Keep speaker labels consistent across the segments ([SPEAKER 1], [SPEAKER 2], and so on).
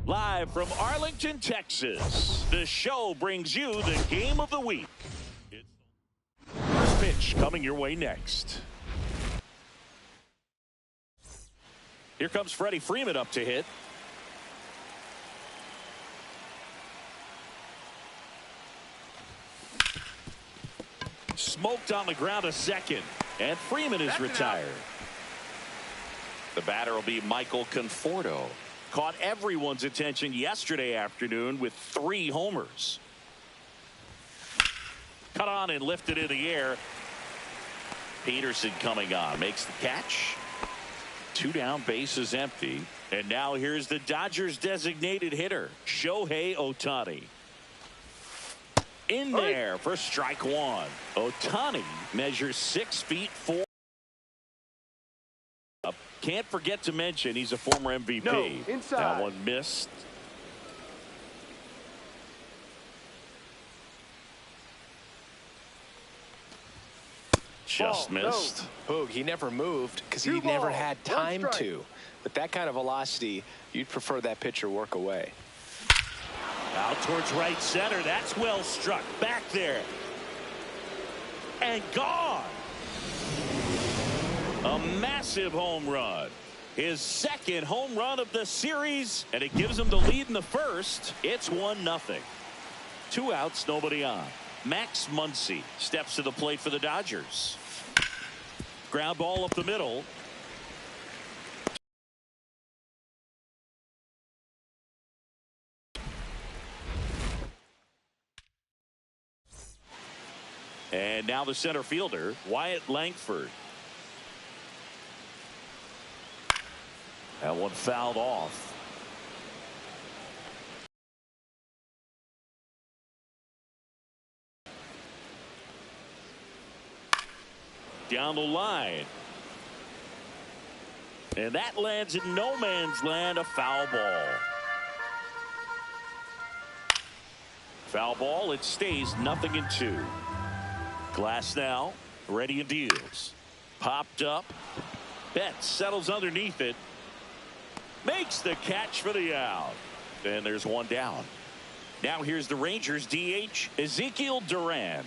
[SPEAKER 1] Live from Arlington, Texas, the show brings you the game of the week. First pitch coming your way next. Here comes Freddie Freeman up to hit. Smoked on the ground a second, and Freeman is retired. The batter will be Michael Conforto. Caught everyone's attention yesterday afternoon with 3 homers. Cut on and lifted in the air. Peterson coming on, makes the catch. 2 down, bases empty. And now here's the Dodgers designated hitter, Shohei Ohtani. In there for strike 1. Ohtani measures 6 feet 4. Can't forget to mention he's a former MVP.
[SPEAKER 2] No, inside.
[SPEAKER 1] That one missed. Just missed.
[SPEAKER 3] Boog, he never moved because he never had time to. But that kind of velocity, you'd prefer that pitcher work away.
[SPEAKER 1] Out towards right center. That's well struck. Back there. And gone. A massive home run. His second home run of the series. And it gives him the lead in the first. It's 1-0. 2 outs, nobody on. Max Muncy steps to the plate for the Dodgers. Ground ball up the middle. And now the center fielder, Wyatt Langford. That one fouled off. Down the line. And that lands in no man's land, a foul ball. Foul ball, it stays 0-2. Glass now, ready and deals. Popped up. Betts settles underneath it. Makes the catch for the out. And there's 1 down. Now here's the Rangers DH, Ezekiel Duran.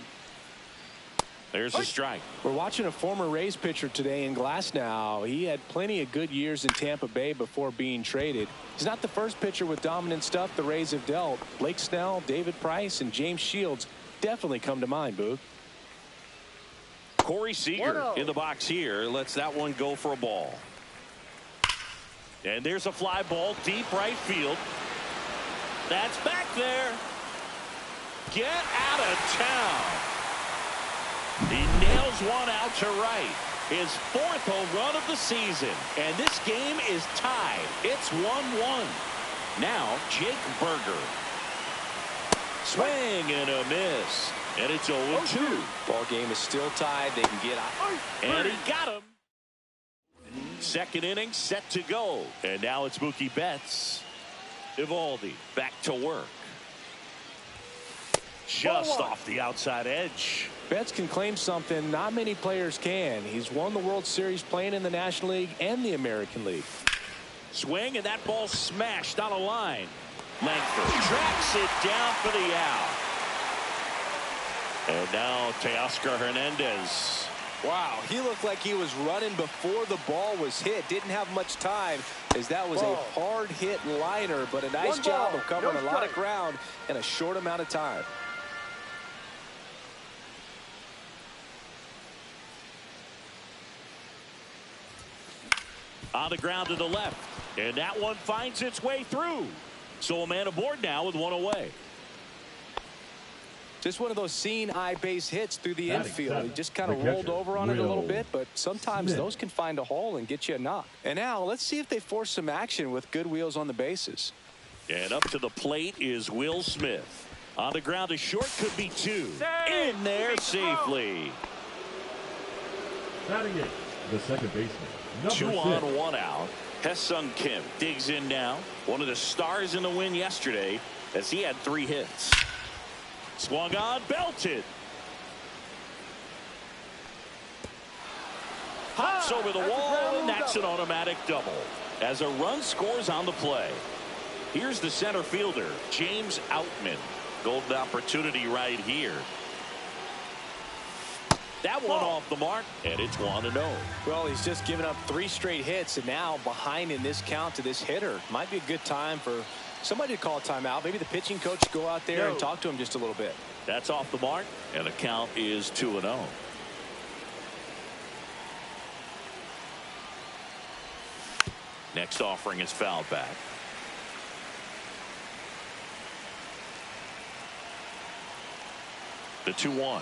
[SPEAKER 1] There's a strike.
[SPEAKER 3] We're watching a former Rays pitcher today in Glass now. He had plenty of good years in Tampa Bay before being traded. He's not the first pitcher with dominant stuff the Rays have dealt. Blake Snell, David Price, and James Shields definitely come to mind, Boog.
[SPEAKER 1] Corey Seager in the box here. Lets that one go for a ball. And there's a fly ball deep right field. That's back there. Get out of town. He nails one out to right. His 4th home run of the season. And this game is tied. It's 1-1. Now Jake Berger. Swing and a miss. And it's 0-2.
[SPEAKER 3] Ball game is still tied. They can get out.
[SPEAKER 1] And he got him. Second inning set to go. And now it's Mookie Betts. Eovaldi back to work. Just off the outside edge.
[SPEAKER 3] Betts can claim something not many players can. He's won the World Series playing in the National League and the American League.
[SPEAKER 1] Swing, and that ball smashed on a line. Langford tracks it down for the out. And now Teoscar Hernandez.
[SPEAKER 3] Wow, he looked like he was running before the ball was hit. Didn't have much time as that was a hard hit liner, but a nice job of covering a lot of ground in a short amount of time.
[SPEAKER 1] On the ground to the left, and that one finds its way through. So a man aboard now with 1 away.
[SPEAKER 3] Just one of those seeing eye base hits through the infield. He just kind of rolled over on it a little bit, but sometimes those can find a hole and get you a knock. And now let's see if they force some action with good wheels on the bases.
[SPEAKER 1] And up to the plate is Will Smith. On the ground to short, could be 2. In there safely.
[SPEAKER 4] Batting it, the second baseman.
[SPEAKER 1] 2 on, 1 out. Hesung Kim digs in now. One of the stars in the win yesterday as he had 3 hits. Swung on, belted. Hops over the wall, and that's an automatic double as a run scores on the play. Here's the center fielder, James Outman. Golden opportunity right here. That one off the mark, and it's 1-0.
[SPEAKER 3] Well, he's just given up 3 straight hits, and now behind in this count to this hitter. Might be a good time for somebody to call a timeout. Maybe the pitching coach go out there and talk to him just a little bit.
[SPEAKER 1] That's off the mark, and the count is 2-0. Next offering is fouled back. The 2-1.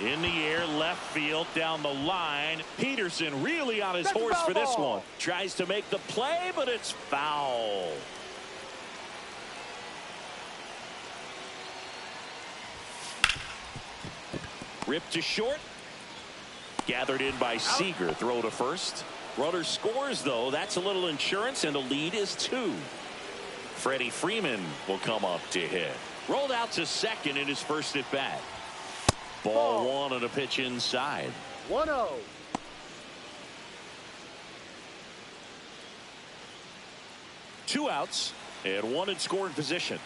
[SPEAKER 1] In the air, left field, down the line. Peterson really on his horse for this one. Tries to make the play, but it's foul. Ripped to short. Gathered in by Seager. Throw to first. Runner scores, though. That's a little insurance, and the lead is 2. Freddie Freeman will come up to hit. Rolled out to second in his first at bat. Ball 1 on a pitch inside.
[SPEAKER 2] 1-0.
[SPEAKER 1] Two outs and 1 in scoring position.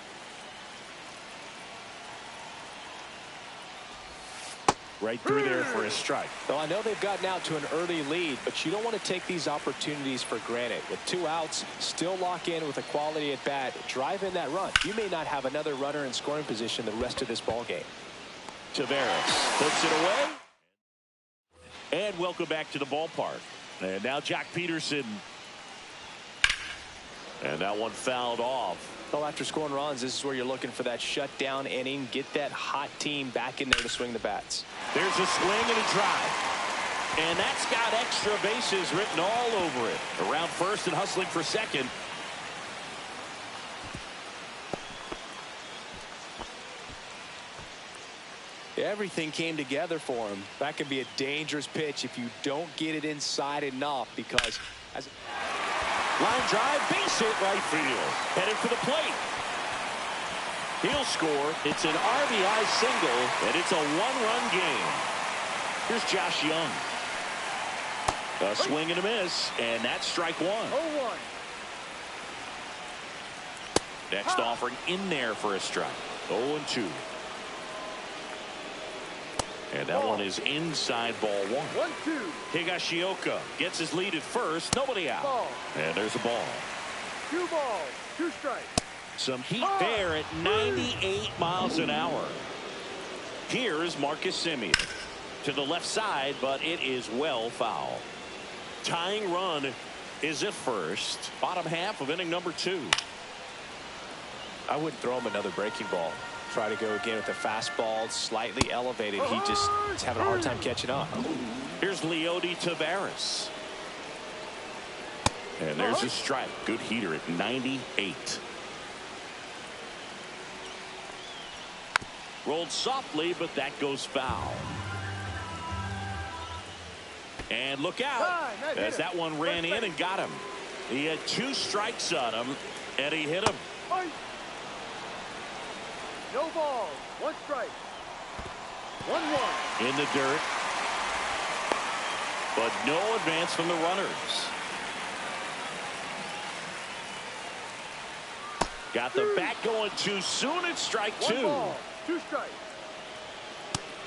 [SPEAKER 1] Right through there for a strike.
[SPEAKER 3] Well, I know they've gotten out to an early lead, but you don't want to take these opportunities for granted. With 2 outs, still lock in with a quality at bat. Drive in that run. You may not have another runner in scoring position the rest of this ball game.
[SPEAKER 1] Taveras puts it away. And welcome back to the ballpark. And now Jack Peterson. And that one fouled off.
[SPEAKER 3] Well, after scoring runs, this is where you're looking for that shutdown inning. Get that hot team back in there to swing the bats.
[SPEAKER 1] There's a swing and a drive. And that's got extra bases written all over it. Around first and hustling for second.
[SPEAKER 3] Everything came together for him. That could be a dangerous pitch if you don't get it inside enough, because as
[SPEAKER 1] line drive, base hit right field. Headed for the plate. He'll score. It's an RBI single, and it's a 1-run game. Here's Josh Young. A swing and a miss, and that's strike 1.
[SPEAKER 2] 0-1.
[SPEAKER 1] Next offering in there for a strike. 0-2. And that one is inside ball 1.
[SPEAKER 2] 1-2.
[SPEAKER 1] Higashioka gets his lead at first. Nobody out.
[SPEAKER 2] Ball.
[SPEAKER 1] And there's a ball.
[SPEAKER 2] 2 balls, 2 strikes.
[SPEAKER 1] Some heat there at 98 miles an hour. Here is Marcus Semien. To the left side, but it is well foul. Tying run is at first. Bottom half of inning number 2.
[SPEAKER 3] I wouldn't throw him another breaking ball. Try to go again with a fastball, slightly elevated. He just is having a hard time catching up.
[SPEAKER 1] Here's Leody Taveras. And there's a strike. Good heater at 98. Rolled softly, but that goes foul. And look out, as that one ran in and got him. He had 2 strikes on him, and he hit him.
[SPEAKER 2] No balls, 1 strike. 1-1.
[SPEAKER 1] In the dirt. But no advance from the runners. Got the bat going too soon. It's strike 2.
[SPEAKER 2] 1 ball, 2 strikes.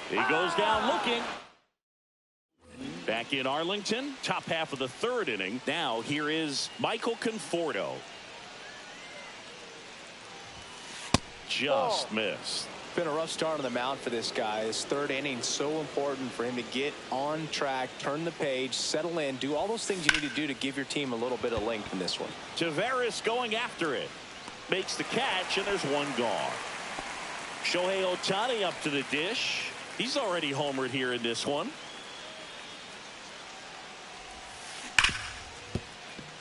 [SPEAKER 1] He goes down looking. Back in Arlington, top half of the 3rd inning. Now here is Michael Conforto. Just missed.
[SPEAKER 3] Been a rough start on the mound for this guy. His 3rd inning, so important for him to get on track, turn the page, settle in, do all those things you need to do to give your team a little bit of length in this one.
[SPEAKER 1] Taveras going after it. Makes the catch, and there's one gone. Shohei Ohtani up to the dish. He's already homered here in this one.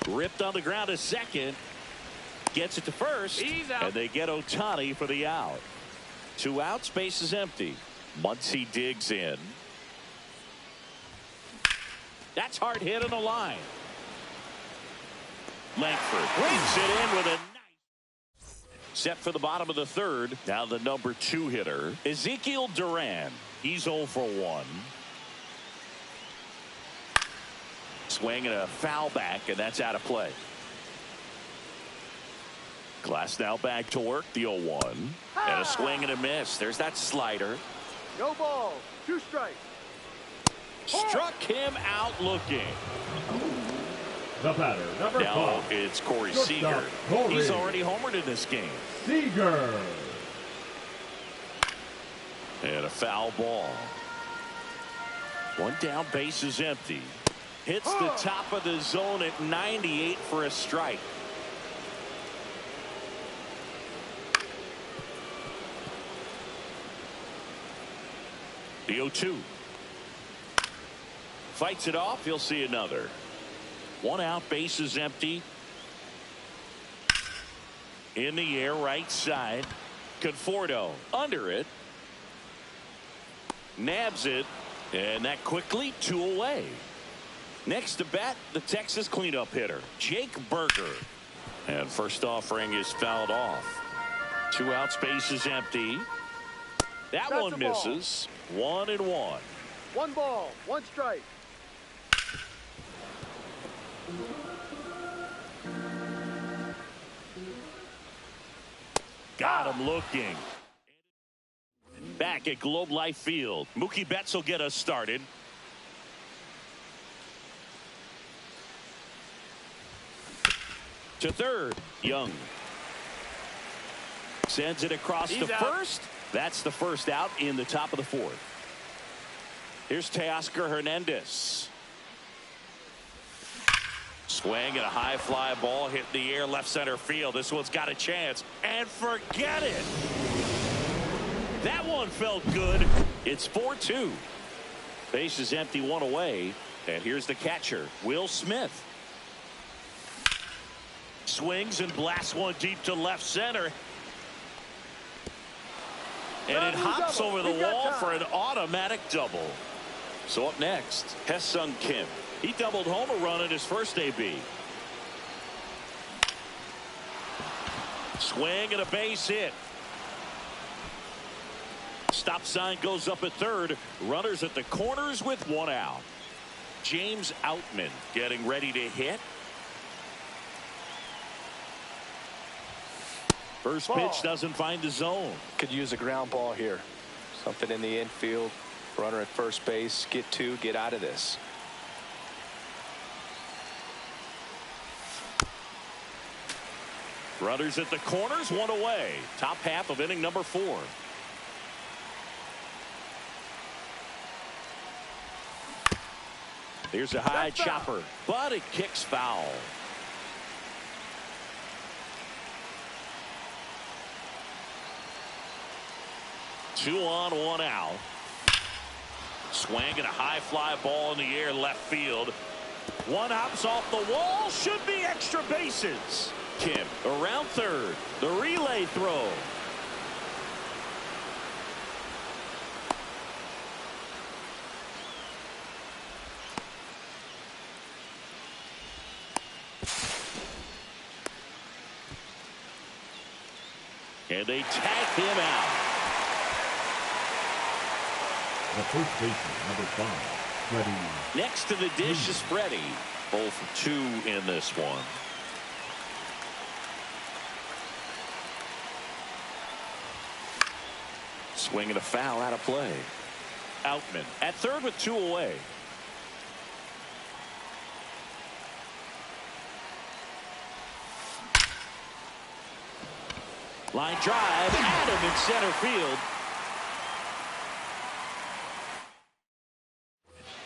[SPEAKER 1] Ripped on the ground to second. Gets it to first.
[SPEAKER 2] He's out.
[SPEAKER 1] And they get Ohtani for the out. 2 outs, base is empty. Muncy digs in. That's hard hit on the line. Langford brings it in with a nice. Set for the bottom of the 3rd. Now the number 2 hitter, Ezekiel Duran. He's 0 for 1. Swing and a foul back, and that's out of play. Glass now back to work. The 0-1. And a swing and a miss. There's that slider.
[SPEAKER 2] No balls. 2 strikes.
[SPEAKER 1] Struck him out looking.
[SPEAKER 4] The batter, number
[SPEAKER 1] Now
[SPEAKER 4] 5.
[SPEAKER 1] it's Corey
[SPEAKER 4] Shortstop,
[SPEAKER 1] Seager.
[SPEAKER 4] Corey
[SPEAKER 1] He's already homered in this game.
[SPEAKER 4] Seager.
[SPEAKER 1] And a foul ball. One down, base is empty. Hits the top of the zone at 98 for a strike. The 0-2. Fights it off. He'll see another. 1 out, base is empty. In the air, right side. Conforto under it. Nabs it. And that quickly 2 away. Next to bat, the Texas cleanup hitter, Jake Berger. And first offering is fouled off. 2 outs, base is empty. That
[SPEAKER 2] That's
[SPEAKER 1] one
[SPEAKER 2] a ball.
[SPEAKER 1] misses. 1-1.
[SPEAKER 2] 1 ball. 1 strike.
[SPEAKER 1] Got him looking. Back at Globe Life Field, Mookie Betts will get us started. To third, Young. Sends it across to first. That's the first out in the top of the 4th. Here's Teoscar Hernandez. Swing and a high fly ball hit in the air left center field. This one's got a chance. And forget it. That one felt good. It's 4-2. Base is empty, 1 away. And here's the catcher, Will Smith. Swings and blasts one deep to left center. And it hops over the wall for an automatic double. So up next, Hesung Kim. He doubled home a run in his first AB. Swing and a base hit. Stop sign goes up at third. Runners at the corners with 1 out. James Outman getting ready to hit. First pitch doesn't find the zone.
[SPEAKER 3] Could use a ground ball here. Something in the infield. Runner at first base. Get 2. Get out of this.
[SPEAKER 1] Runners at the corners, 1 away. Top half of inning number 4. Here's a high chopper, but it kicks foul. Two on, 1 out. Swing and a high fly ball in the air left field. One hops off the wall. Should be extra bases. Kim around third. The relay throw. And they tag him out.
[SPEAKER 4] The first baseman, number 5, Freddie.
[SPEAKER 1] Next to the dish is Freddie. Both 2 in this one. Swing and a foul out of play. Outman at third with 2 away. Line drive, Adam in center field.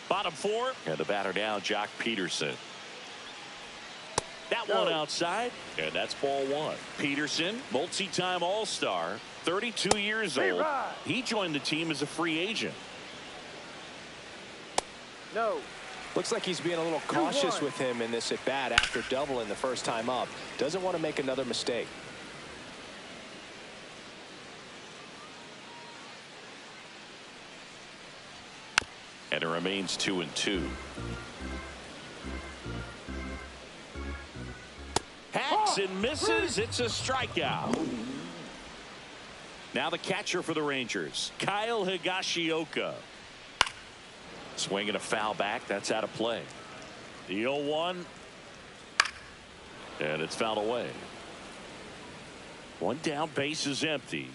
[SPEAKER 1] Bottom 4, and the batter now, Jock Peterson. That one outside, and that's ball 1. Peterson, multi-time All-Star, 32 years old. He joined the team as a free agent.
[SPEAKER 2] No.
[SPEAKER 3] Looks like he's being a little cautious with him in this at bat after doubling the first time up. Doesn't want to make another mistake.
[SPEAKER 1] And it remains 2-2. Hacks and misses. It's a strikeout. Now the catcher for the Rangers, Kyle Higashioka. Swinging a foul back. That's out of play. The 0-1. And it's fouled away. One down, base is empty.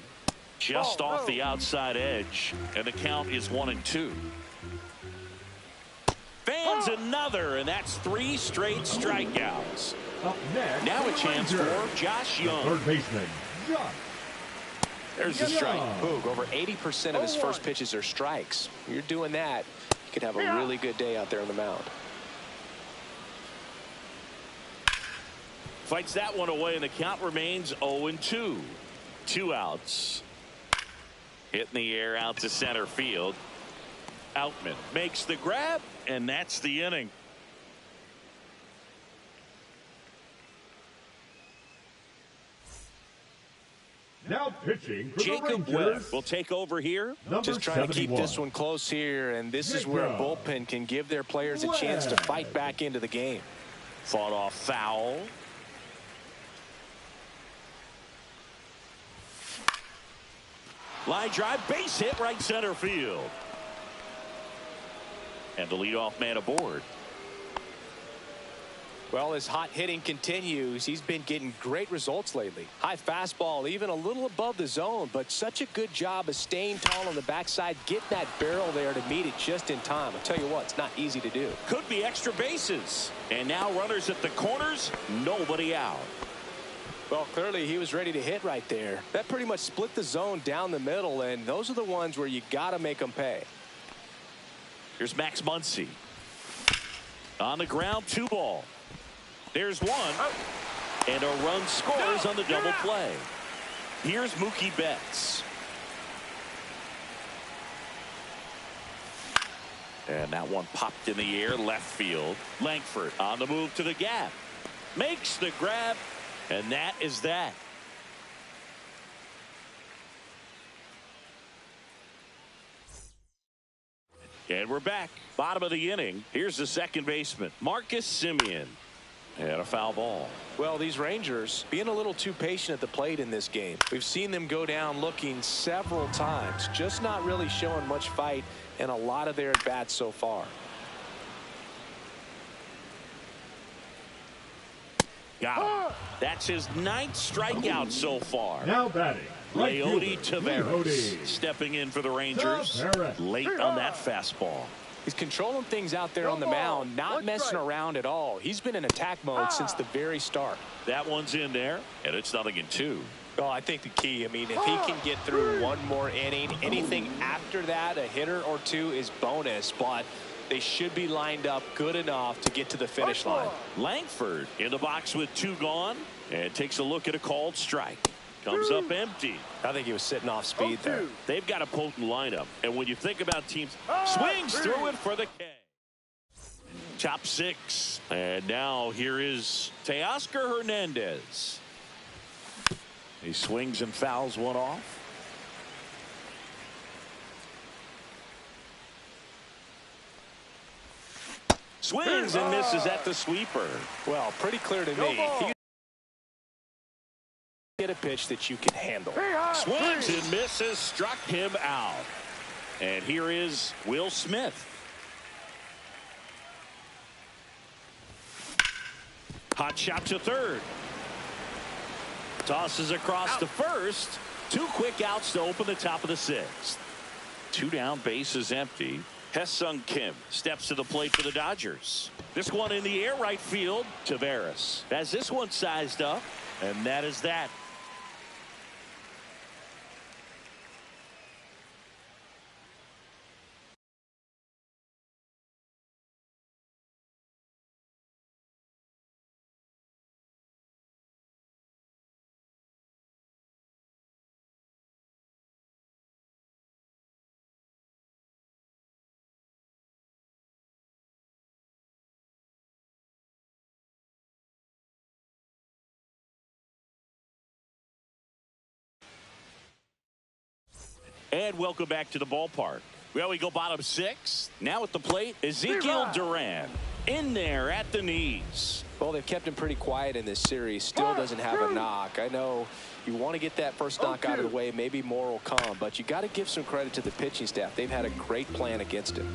[SPEAKER 1] Just off the outside edge, and the count is 1-2. Fans another, and that's 3 straight strikeouts.
[SPEAKER 4] Up next,
[SPEAKER 1] Now a
[SPEAKER 4] the
[SPEAKER 1] chance
[SPEAKER 4] Rangers.
[SPEAKER 1] for Josh
[SPEAKER 4] The
[SPEAKER 1] Young.
[SPEAKER 4] third baseman, Josh.
[SPEAKER 1] There's the strike.
[SPEAKER 3] Boog, over 80% of his first pitches are strikes. You're doing that, you could have a really good day out there on the mound.
[SPEAKER 1] Fights that one away, and the count remains 0-2. 2 outs. Hit in the air out to center field. Outman makes the grab, and that's the inning.
[SPEAKER 4] Now pitching for
[SPEAKER 1] Jacob
[SPEAKER 4] the
[SPEAKER 1] Webb
[SPEAKER 4] Rangers.
[SPEAKER 1] will take over here.
[SPEAKER 4] Number
[SPEAKER 3] Just trying to keep
[SPEAKER 4] 71.
[SPEAKER 3] this one close here, and this is where a bullpen can give their players a chance to fight back into the game.
[SPEAKER 1] Fought off foul. Line drive, base hit, right center field. And the leadoff man aboard.
[SPEAKER 3] Well, as hot hitting continues, he's been getting great results lately. High fastball, even a little above the zone, but such a good job of staying tall on the backside, getting that barrel there to meet it just in time. I'll tell you what, it's not easy to do.
[SPEAKER 1] Could be extra bases. And now runners at the corners, nobody out.
[SPEAKER 3] Well, clearly he was ready to hit right there. That pretty much split the zone down the middle, and those are the ones where you got to make them pay.
[SPEAKER 1] Here's Max Muncy. On the ground, 2 ball. There's one. And a run scores on the double play. Here's Mookie Betts. And that one popped in the air, left field. Langford on the move to the gap. Makes the grab. And that is that. And we're back. Bottom of the inning. Here's the second baseman, Marcus Semien. And a foul ball.
[SPEAKER 3] Well, these Rangers being a little too patient at the plate in this game. We've seen them go down looking several times, just not really showing much fight in a lot of their at-bats so far.
[SPEAKER 1] Got him. That's his 9th strikeout so far.
[SPEAKER 4] Now batting, right
[SPEAKER 1] Leody
[SPEAKER 4] fielder,
[SPEAKER 1] Taveras
[SPEAKER 4] Leody.
[SPEAKER 1] stepping in for the Rangers.
[SPEAKER 4] Taveras.
[SPEAKER 1] Late on that fastball.
[SPEAKER 3] He's controlling things out there on the mound, not messing around at all. He's been in attack mode since the very start.
[SPEAKER 1] That one's in there, and it's 0-2.
[SPEAKER 3] Oh, I think the key, I mean, if he can get through one more inning, anything after that, a hitter or two is bonus, but they should be lined up good enough to get to the finish line.
[SPEAKER 1] Langford in the box with 2 gone, and takes a look at a called strike. Comes up empty.
[SPEAKER 3] I think he was sitting off speed there.
[SPEAKER 1] They've got a potent lineup, and when you think about teams, swings through it for the K. Top 6, and now here is Teoscar Hernandez. He swings and fouls one off. Swings and misses at the sweeper.
[SPEAKER 3] Well, pretty clear to me. He get a pitch that you can handle.
[SPEAKER 1] Swings and misses, struck him out. And here is Will Smith. Hot shot to third. Tosses across to first. 2 quick outs to open the top of the 6th. 2 down, base is empty. Hesung Kim steps to the plate for the Dodgers. This one in the air, right field. Taveras has this one sized up, and that is that. And welcome back to the ballpark. Well, we go bottom 6. Now at the plate, Ezekiel Duran in there at the knees.
[SPEAKER 3] Well, they've kept him pretty quiet in this series. Still doesn't have a knock. I know you want to get that first knock out of the way. Maybe more will come, but you got to give some credit to the pitching staff. They've had a great plan against him.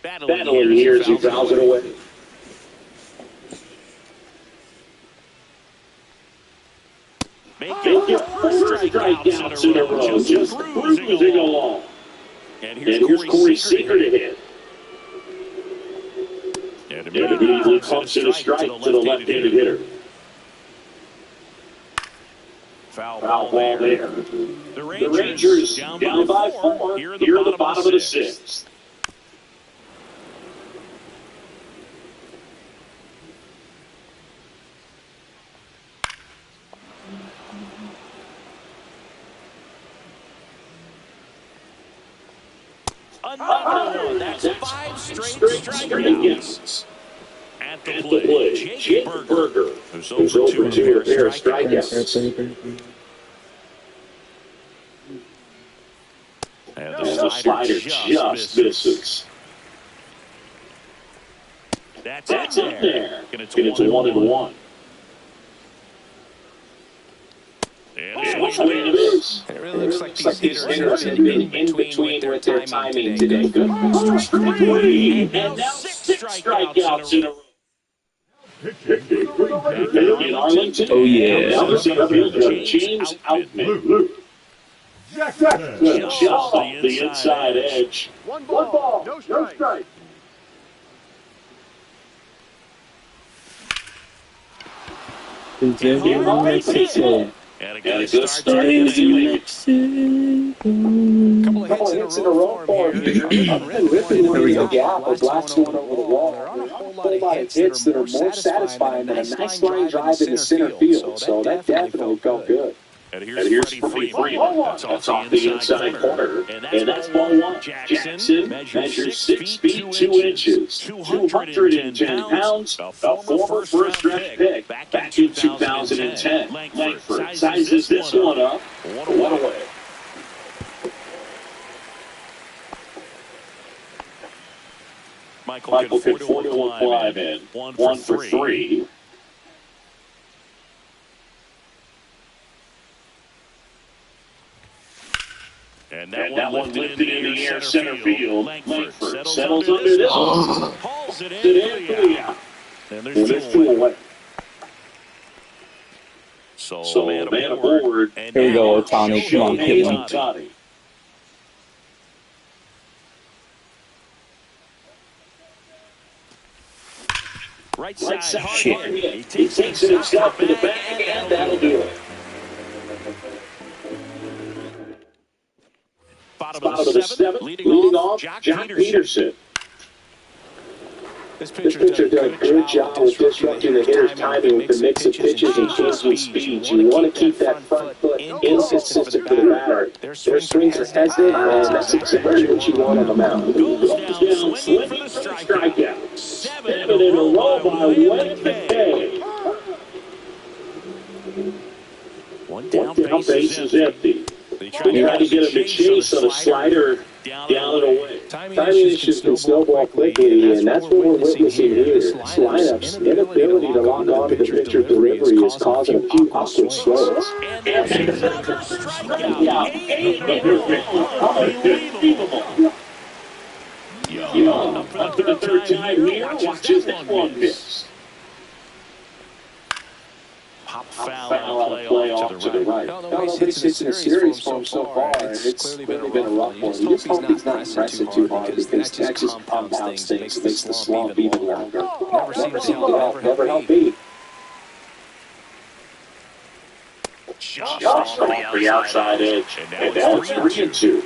[SPEAKER 1] Battling here as he fouls it away. Making 4 strikeouts in a row, just cruising along. And here's Corey Seager to hit. And immediately pumps in a strike to the left-handed hitter. Foul ball there. The Rangers down by 4 here in the bottom of the 6th. Another one. That's 5 straight strikeouts. At the plate, Jake Berger, who's over 2 with a pair of strikeouts. And the slider just misses. That's in there. And it's 1-1.
[SPEAKER 3] And it really looks like these hitters have been in between with their timing today. Good.
[SPEAKER 1] And now 6 strikeouts in a row. In Arlington.
[SPEAKER 5] Oh, yeah.
[SPEAKER 1] Now the center fielder, James Outman. Just off the inside edge.
[SPEAKER 2] One ball, no strike.
[SPEAKER 1] And a good start to the inning.
[SPEAKER 3] Couple of hits in a row for him here.
[SPEAKER 5] There we go.
[SPEAKER 6] Gap or blast one over the wall. There are a whole lot of hits that are more satisfying than a nice line drive into center field. So that definitely felt good.
[SPEAKER 1] And here's Freddie Freeman. That's off the inside corner. And that's ball 1. Jackson measures 6 feet 2 inches. 210 pounds. A former first-round pick back in 2010. Langford sizes this one up. 1 away. Michael could 4-1 climb in. 1 for 3. And that one lifted in the air center field. Langford settles under this one. Hauls it in for the out. And there's 2 away. So man aboard.
[SPEAKER 5] Here we go, Tony. Come on, keep on.
[SPEAKER 1] Tony. Right side, hard hit. He takes it himself to the bag, and that'll do it. Bottom of the 7th, leading off, Jock Peterson.
[SPEAKER 3] This
[SPEAKER 6] Pitcher did a good job of disrupting the hitter's timing with the mix of pitches and changing speeds. You want to keep that front foot inconsistent for the batter. Their swings are hesitant, and that's exactly what you want on the mound.
[SPEAKER 1] Goes down, swinging for the strikeout. 7 in a row by Wednesday. One down, base is empty. They try to get him to chase on a slider down and away.
[SPEAKER 6] Timing issues can snowball quickly, and that's what we're witnessing here. Lineups' inability to lock on to the pitcher's delivery is causing a few awkward swings.
[SPEAKER 1] And there's another strikeout. 8 in a row. Unbelievable. Young, up for the 3rd time here, watches that one miss. Pop foul on a play off to the right.
[SPEAKER 6] Nobody's hits in a series for him so far, and it's clearly been a rough one. You just hope he's not pressing too hard, because that just compounds things, makes the slump even longer. Never help beat.
[SPEAKER 1] Just off the outside edge, and now it's 3-2.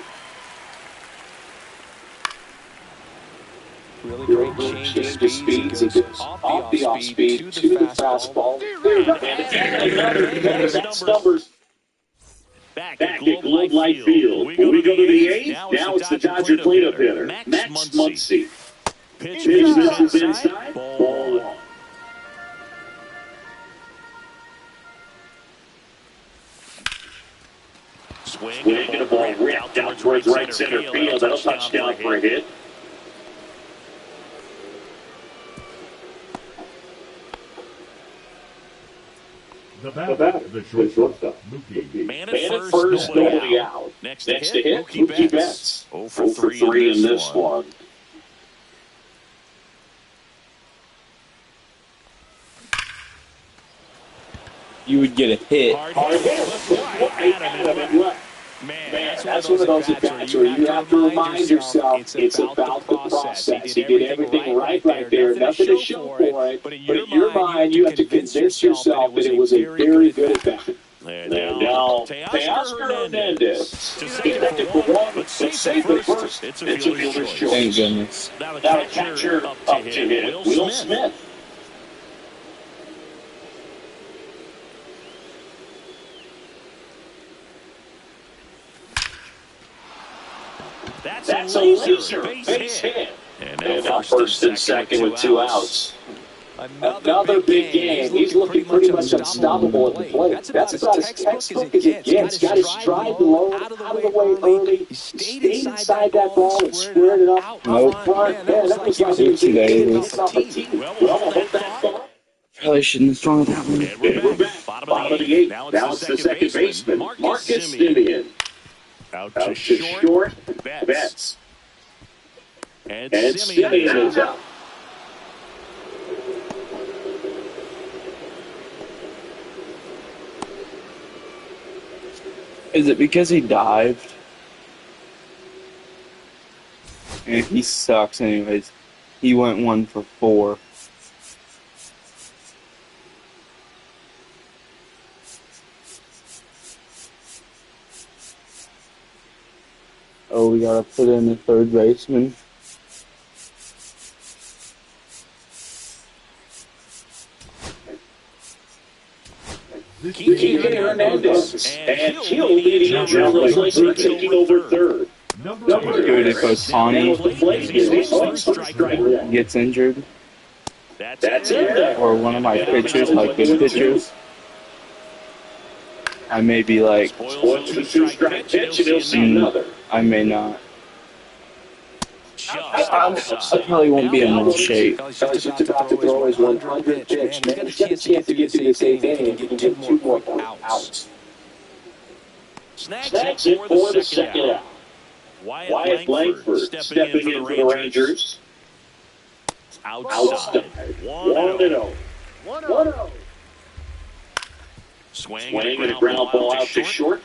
[SPEAKER 6] Really great change of speeds. He goes off the off-speed to the fastball.
[SPEAKER 1] And that's numbers. Back at Globe Life Field. We go to the 8th. Now it's the Dodger cleanup hitter, Max Muncy. Pitch misses inside. Ball 1. Swing and a ball ripped out towards right center field. That'll touch down for a hit.
[SPEAKER 4] The
[SPEAKER 2] The
[SPEAKER 4] batter,
[SPEAKER 2] batter,
[SPEAKER 4] the
[SPEAKER 2] the
[SPEAKER 4] shortstop,
[SPEAKER 2] shortstop.
[SPEAKER 4] Mookie.
[SPEAKER 1] Man at
[SPEAKER 6] Man at
[SPEAKER 1] first,
[SPEAKER 6] first,
[SPEAKER 1] nobody
[SPEAKER 6] nobody
[SPEAKER 1] out.
[SPEAKER 6] out.
[SPEAKER 1] Next
[SPEAKER 6] Next
[SPEAKER 1] to
[SPEAKER 6] to
[SPEAKER 1] hit,
[SPEAKER 6] hit,
[SPEAKER 1] Mookie
[SPEAKER 6] Mookie
[SPEAKER 1] Betts.
[SPEAKER 6] Betts.
[SPEAKER 1] 0
[SPEAKER 6] 0
[SPEAKER 1] for
[SPEAKER 6] for
[SPEAKER 1] 3
[SPEAKER 6] 3
[SPEAKER 1] in
[SPEAKER 6] in
[SPEAKER 1] this
[SPEAKER 6] this
[SPEAKER 1] one.
[SPEAKER 6] one.
[SPEAKER 5] You would get a hit.
[SPEAKER 1] Hard
[SPEAKER 6] Hard
[SPEAKER 1] hit,
[SPEAKER 6] hit,
[SPEAKER 1] but right at him and left. Man,
[SPEAKER 6] that's one of those at-bats where you have to remind yourself it's about the process. He did everything right there. Nothing to show for it. But in your mind, you have to convince yourself that it was a very good at-bat.
[SPEAKER 1] And
[SPEAKER 6] Now,
[SPEAKER 1] Teoscar
[SPEAKER 6] Hernandez.
[SPEAKER 1] to
[SPEAKER 6] He's
[SPEAKER 1] second
[SPEAKER 6] connected
[SPEAKER 1] for one, but
[SPEAKER 6] safe
[SPEAKER 1] safe
[SPEAKER 6] at
[SPEAKER 1] at first.
[SPEAKER 6] first.
[SPEAKER 1] It's a
[SPEAKER 6] It's a
[SPEAKER 1] fielder's
[SPEAKER 6] fielder's
[SPEAKER 1] choice.
[SPEAKER 5] Thank goodness.
[SPEAKER 1] Now the
[SPEAKER 6] Now the
[SPEAKER 1] catcher
[SPEAKER 6] catcher
[SPEAKER 1] up to hit, Will Smith. That's a laser base hit. And now first and second with 2 outs. Another big game. He's looking pretty much unstoppable at the plate. That's about as textbook as it gets. Got his stride low, out of the way early. He stayed inside that ball and squared it up.
[SPEAKER 5] Nope.
[SPEAKER 6] Man, that was like
[SPEAKER 5] Oopsie daisies.
[SPEAKER 6] off a tee. Well, hold that thought.
[SPEAKER 5] Probably shouldn't have thrown that one.
[SPEAKER 1] And we're back. Bottom of the 8th. Now it's the second baseman, Marcus Semien. Out to short, Betts. And Semien is out.
[SPEAKER 5] Is it because he dived? And he sucks anyways. He went 1 for 4. Oh, we gotta put in a third baseman.
[SPEAKER 6] Kiki Hernandez. And he'll lead him to taking over third.
[SPEAKER 4] Number
[SPEAKER 5] Good if Otani
[SPEAKER 6] Strike
[SPEAKER 5] gets injured.
[SPEAKER 6] That's it.
[SPEAKER 5] Or one of my pitchers, like good pitchers. I may be like,
[SPEAKER 6] Spoils the 2-strike pitch and he'll see another.
[SPEAKER 5] I may not. I probably won't be in much shape.
[SPEAKER 6] He's just about to throw his 100th pitch. Man, he's got a chance to get through this 8th inning and get 2 more outs.
[SPEAKER 1] Snags it for the second out.
[SPEAKER 6] Wyatt Langford stepping in for the Rangers. Outside. 1-0. 1-0.
[SPEAKER 1] Swing and a ground ball out to short.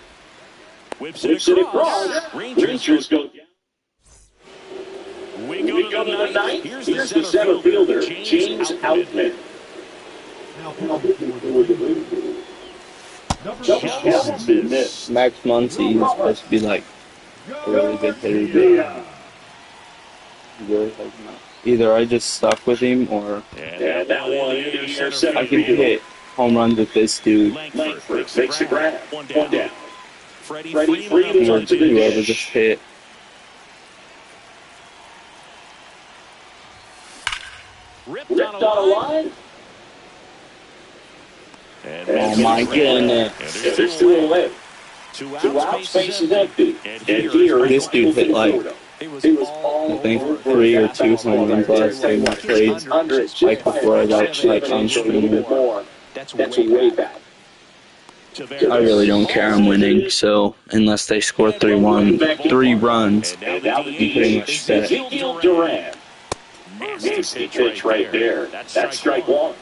[SPEAKER 1] Whips it across.
[SPEAKER 6] Rangers go down. We go to the ninth. Here's the center fielder, James Outman.
[SPEAKER 5] Max Muncy is supposed to be like a really good hitter, but either I just stuck with him or
[SPEAKER 6] And that one intercepted.
[SPEAKER 5] I can hit home runs with this dude.
[SPEAKER 6] Langford makes the grab. 1 down.
[SPEAKER 1] Freddie
[SPEAKER 6] Freeman
[SPEAKER 5] Or
[SPEAKER 6] on to the
[SPEAKER 5] whoever
[SPEAKER 6] dish.
[SPEAKER 5] just hit.
[SPEAKER 1] Ripped
[SPEAKER 6] on a line.
[SPEAKER 5] Oh my goodness.
[SPEAKER 6] And there's 2 away. 2 outs, base is empty. And here,
[SPEAKER 5] This dude hit like, I think 3 or 2 home runs last time I played. Like before I got like unstreamed.
[SPEAKER 6] That's way back.
[SPEAKER 5] I really don't care I'm winning, so unless they score 3 runs,
[SPEAKER 6] And now
[SPEAKER 5] I'm pretty much set.
[SPEAKER 6] Ezekiel Duran. Nasty pitch right there. That's strike 1.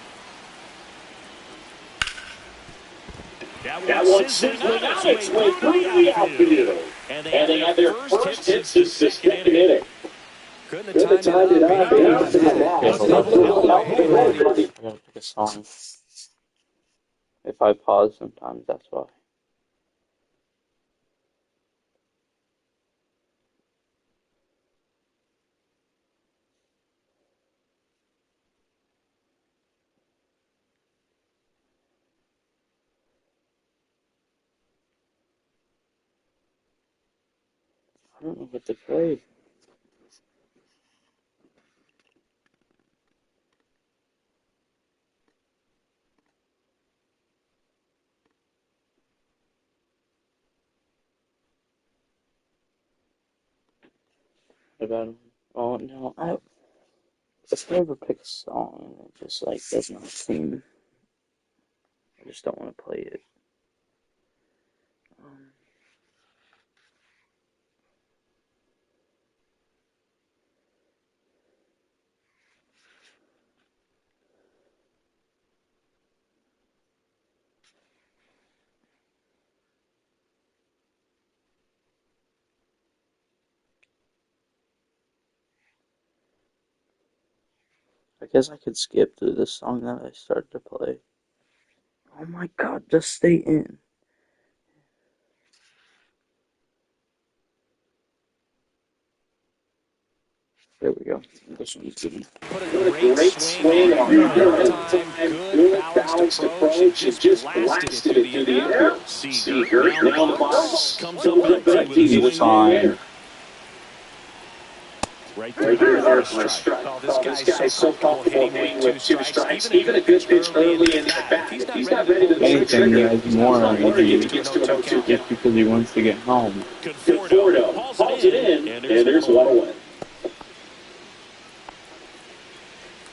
[SPEAKER 6] That one sizzling out its way through the outfield. And they have their first hits this second inning.
[SPEAKER 3] Couldn't have timed it up.
[SPEAKER 5] I gotta pick a song. If I pause sometimes, that's why. I don't know what to play. About oh no, if I ever pick a song, it just like does not seem I just don't want to play it. I guess I could skip through the song that I started to play. Oh my god, just stay in. There we go. This one's good.
[SPEAKER 3] Put a great swing on good balanced approach, and just blasted it through the air.
[SPEAKER 1] Seager now the box
[SPEAKER 3] comes up empty with a
[SPEAKER 5] time.
[SPEAKER 1] Right
[SPEAKER 6] Right there for a strike.
[SPEAKER 3] Oh,
[SPEAKER 6] This guy's so comfortable hitting with 2 strikes. Even a good pitch early in the bat. If he's not ready to pull the
[SPEAKER 5] Anything
[SPEAKER 6] trigger,
[SPEAKER 5] he has more on
[SPEAKER 6] if he
[SPEAKER 5] it
[SPEAKER 6] gets to an 0-2 count.
[SPEAKER 5] just because he wants to get home.
[SPEAKER 6] Conforto hauls it in, and there's 1 away.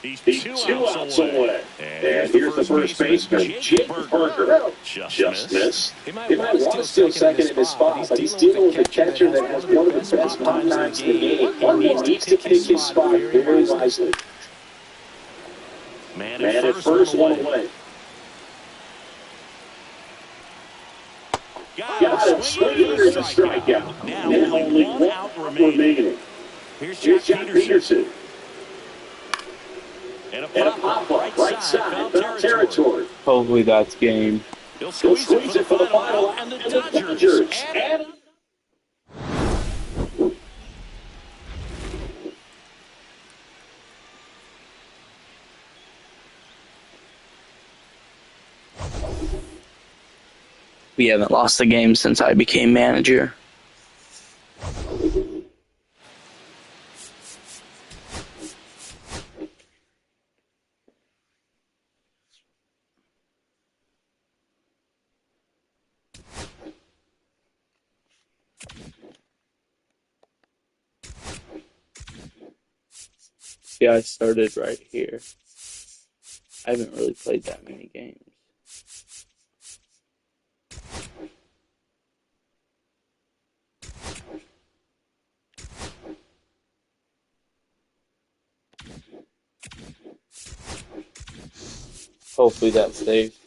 [SPEAKER 1] He's 2 outs away.
[SPEAKER 6] And here's the first baseman, Jake Burger. Just missed. He might want to steal second in his spot, but he's dealing with a catcher that has one of the best pop times in the game. He needs to pick his spot very wisely.
[SPEAKER 1] Man at first, 1 away.
[SPEAKER 6] Got him, swinging for the strikeout. Now only 1 out remaining.
[SPEAKER 1] Here's
[SPEAKER 6] John Peterson.
[SPEAKER 1] And a
[SPEAKER 6] pop-up, right side, foul territory.
[SPEAKER 5] Hopefully that's game.
[SPEAKER 1] He'll
[SPEAKER 6] Squeeze it for the final out, and the Dodgers add.
[SPEAKER 5] We haven't lost the game since I became manager. See, I started right here. I haven't really played that many games. Hopefully that's safe.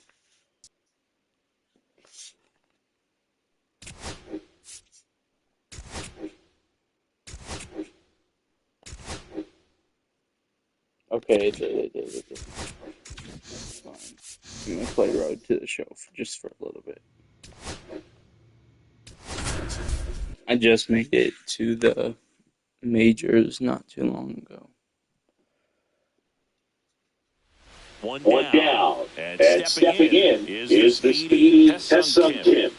[SPEAKER 5] Okay, it did. Fine. I'm gonna play Road to the Show just for a little bit. I just made it to the majors not too long ago.
[SPEAKER 1] One
[SPEAKER 6] down. And stepping in is the speedy Tae-Sung Kim.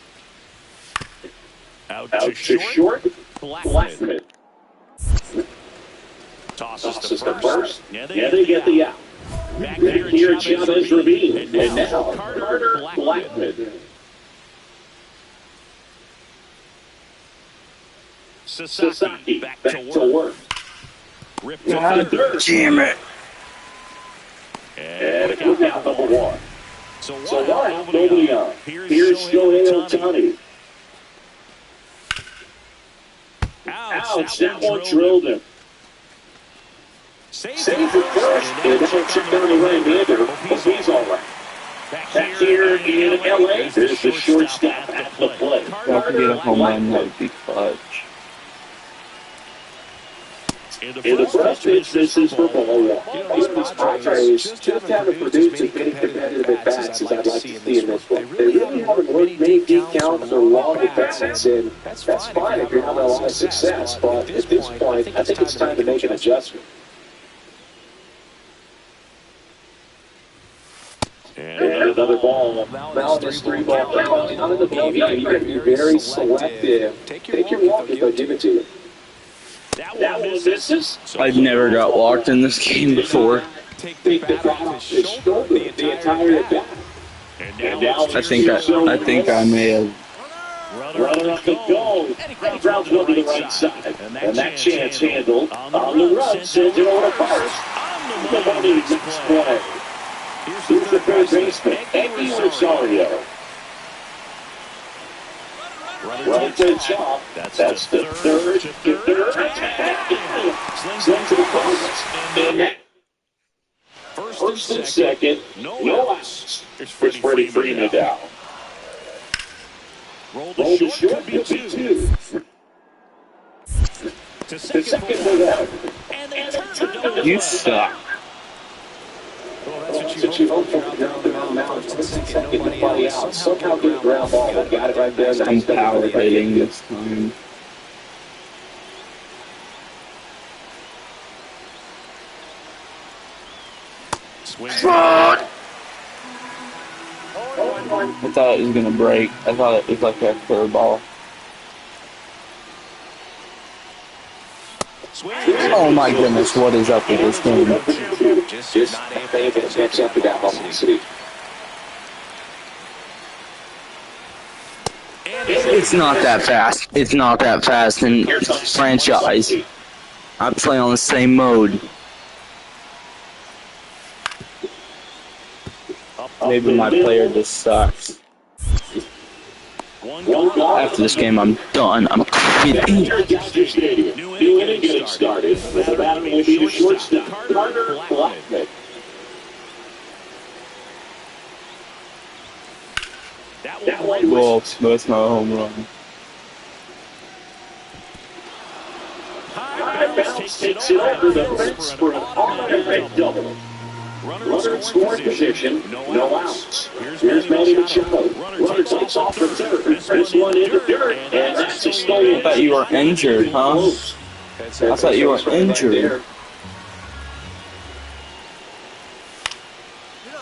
[SPEAKER 1] Out
[SPEAKER 6] to short, Blackman.
[SPEAKER 1] Tosses to first.
[SPEAKER 6] Yeah, they get the out. Back here, Chavez Ravine. And now, Carter Blackman. Sasaki back to work.
[SPEAKER 1] Ripped
[SPEAKER 6] to
[SPEAKER 5] Damn it!
[SPEAKER 6] And a quick out number 1. So one out, nobody on. Here's Shohei Ohtani. Ouch, that one drilled him. Save for first, and now check down the right-hander. Hope he's all right. Back here in LA, there's the shortstop at the plate.
[SPEAKER 5] If I could get a home run, that would be clutch.
[SPEAKER 6] In the first pitch, this is for ball 1. These Padres just haven't produced as many competitive at-bats as I'd like to see in this one. They really haven't worked many deep counts or long at-bats, and that's fine if you're having a lot of success, but at this point, I think it's time to make an adjustment. And another ball. Now this 3-ball count. Out of the ball game, you got to be very selective. Take your walk if I give it to you. That one misses.
[SPEAKER 5] I've never got walked in this game before.
[SPEAKER 6] Take the bat off his shoulder the entire at bat. And now
[SPEAKER 5] I think I may have.
[SPEAKER 6] Runner up the goal. Grounds one to the right side. And that chance handled on the run sends it over to first. The money next play. Here's the third baseman. Eggy on Rosario. Runner takes off. That's the third. Slings it across. First and second. No outs. Here's Freddie Freeman down.
[SPEAKER 1] Roll
[SPEAKER 6] Roll
[SPEAKER 1] the
[SPEAKER 6] the short.
[SPEAKER 1] could be two.
[SPEAKER 6] To second for them.
[SPEAKER 1] And they turn it over.
[SPEAKER 5] You suck.
[SPEAKER 3] Well,
[SPEAKER 6] That's what you hope for. You're out there on the mound. First and second, nobody out. Somehow get a ground ball. Got it right there.
[SPEAKER 5] I'm power hitting this time. I thought it was gonna break. I thought it was like a curveball. Oh my goodness, what is up with this game?
[SPEAKER 6] Just not able to catch up to that velocity.
[SPEAKER 5] It's not that fast. It's not that fast in franchise. I play on the same mode. Maybe my player just sucks. After this game, I'm done. I'm quitting.
[SPEAKER 6] New inning getting started. The batter will be the shortstop, Carter Blackman. That one
[SPEAKER 5] Well, that's my home run.
[SPEAKER 6] high bounce takes it over the fence for an automatic double. Runner in scoring position, no outs. Here's Manny Machado. Runner takes off for third. This one in the dirt, and that's a stolen.
[SPEAKER 5] I thought you were injured, huh? I thought you were injured.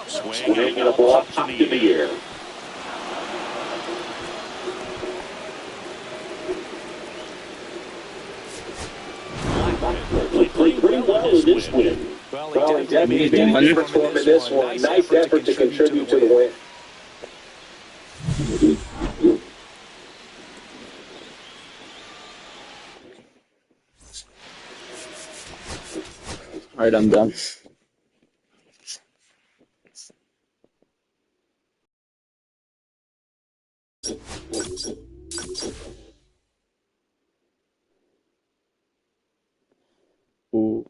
[SPEAKER 6] Swing and a ball popped in the air. Played pretty well in this win. Well, he definitely made an effort for him in this one. Nice effort to contribute to the win.
[SPEAKER 5] All right, I'm done. Ooh.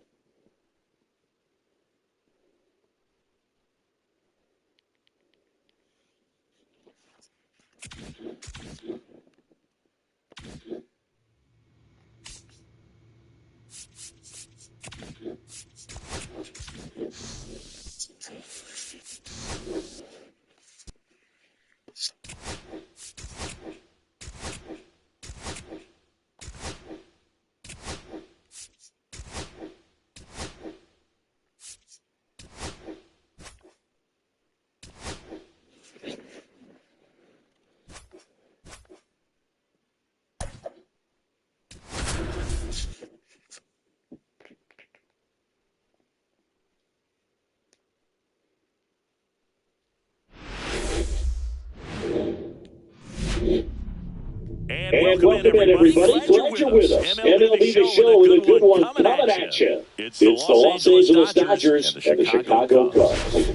[SPEAKER 6] And welcome in, everybody. Glad you're with us. MLB The Show with a good one coming at you. It's the Los Angeles Dodgers and the Chicago Cubs.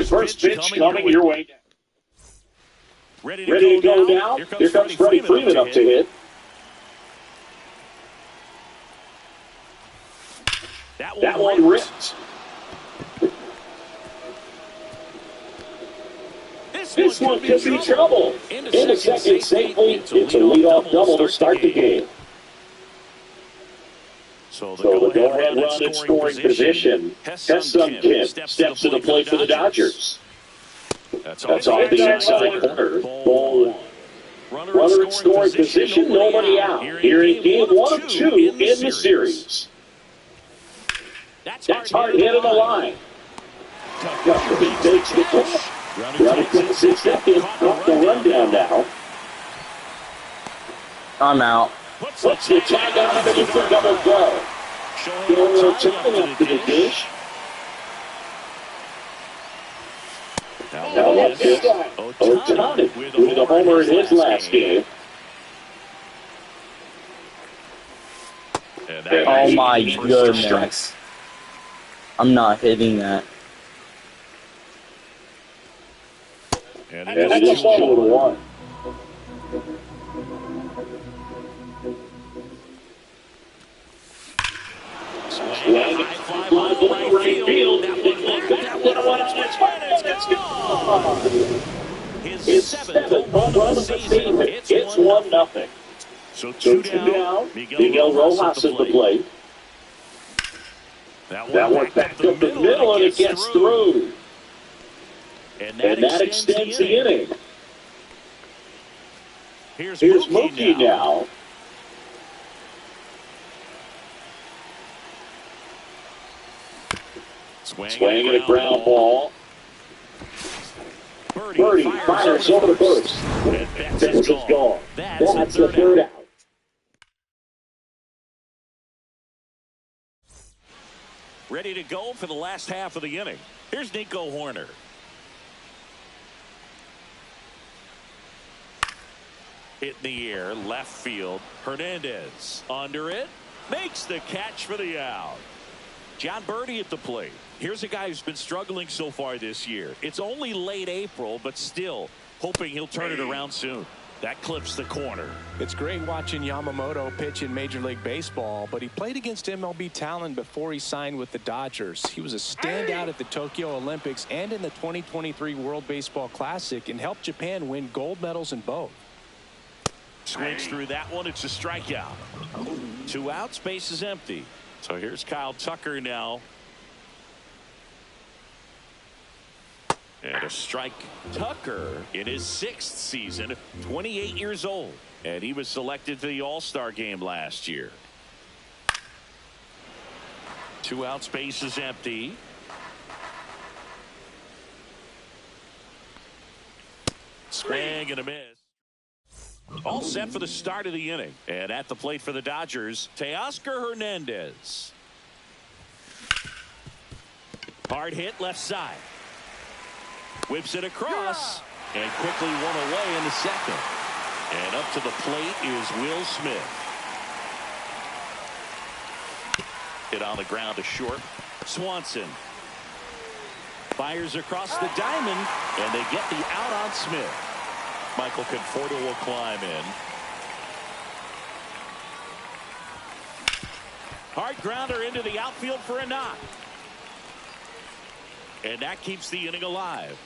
[SPEAKER 6] First pitch coming your way. Ready to go now. Here comes Freddie Freeman up to hit. That one ripped. This one could be trouble. Into second safely. It's a leadoff double to start the game. So the go-ahead run in scoring position. Hessun Kim steps to the plate for the Dodgers. That's off the inside corner. Ball one. Runner in scoring position, nobody out. Here in game 1 of 2 in the series. That's hard hit on the line. He takes the pitch. Runner takes it second. Off the rundown now.
[SPEAKER 5] I'm out.
[SPEAKER 6] Puts the tag on it for double play. Showing Otani up to the dish. Now let's get Otani with a homer in his last game.
[SPEAKER 5] Oh my goodness. I'm not hitting that.
[SPEAKER 1] And
[SPEAKER 2] And it's 2-1.
[SPEAKER 1] Swing, high fly ball right field. That one on its way, and it's gone. His seventh home run of the season. It's 1-0. So two down. Miguel Rojas at the plate. That one back up the middle, and it gets through. And that extends the inning. Here's Mookie now. Swinging a ground ball. Birdie fires over the first. And Betts is gone. That's the third out. Ready to go for the last half of the inning. Here's Nico Horner. Hit in the air, left field. Hernandez under it. Makes the catch for the out. John Birdie at the plate. Here's a guy who's been struggling so far this year. It's only late April, but still hoping he'll turn it around soon. That clips the corner.
[SPEAKER 3] It's great watching Yamamoto pitch in Major League Baseball, but he played against MLB talent before he signed with the Dodgers. He was a standout at the Tokyo Olympics and in the 2023 World Baseball Classic and helped Japan win gold medals in both.
[SPEAKER 1] Swings through that one. It's a strikeout. 2 outs, base is empty. So here's Kyle Tucker now. And a strike. Tucker in his 6th season, 28 years old. And he was selected to the All-Star game last year. 2 outs, base is empty. Swing and a miss. All set for the start of the inning. And at the plate for the Dodgers, Teoscar Hernandez. Hard hit left side. Whips it across and quickly one away in the second. And up to the plate is Will Smith. Hit on the ground to short. Swanson fires across the diamond, and they get the out on Smith. Michael Conforto will climb in. Hard grounder into the outfield for a knock. And that keeps the inning alive.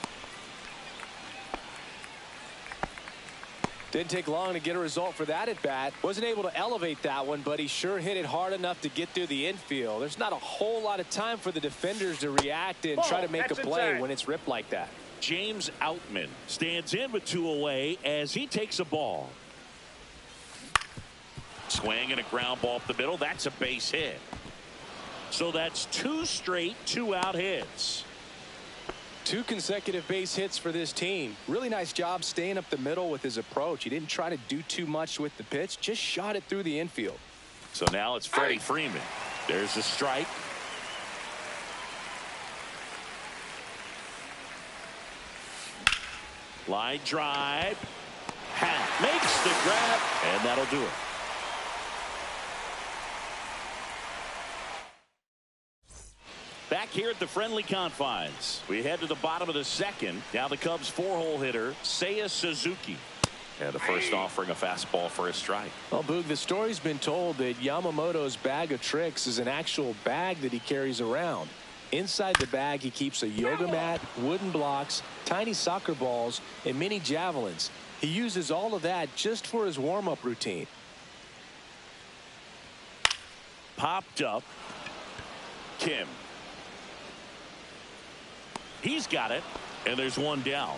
[SPEAKER 3] Didn't take long to get a result for that at bat. Wasn't able to elevate that one, but he sure hit it hard enough to get through the infield. There's not a whole lot of time for the defenders to react and try to make a play when it's ripped like that.
[SPEAKER 1] James Outman stands in with 2 away as he takes a ball. Swing and a ground ball up the middle. That's a base hit. So that's 2 straight 2-out hits.
[SPEAKER 3] 2 consecutive base hits for this team. Really nice job staying up the middle with his approach. He didn't try to do too much with the pitch, just shot it through the infield.
[SPEAKER 1] So now it's Freddie Freeman. There's a strike. Line drive. Hat makes the grab, and that'll do it. Back here at the friendly confines, we head to the bottom of the second. Now the Cubs 4-hole hitter, Seiya Suzuki. And the first offering a fastball for a strike.
[SPEAKER 3] Well, Boog, the story's been told that Yamamoto's bag of tricks is an actual bag that he carries around. Inside the bag, he keeps a yoga mat, wooden blocks, tiny soccer balls, and mini javelins. He uses all of that just for his warm-up routine.
[SPEAKER 1] Popped up. Kim. He's got it, and there's one down.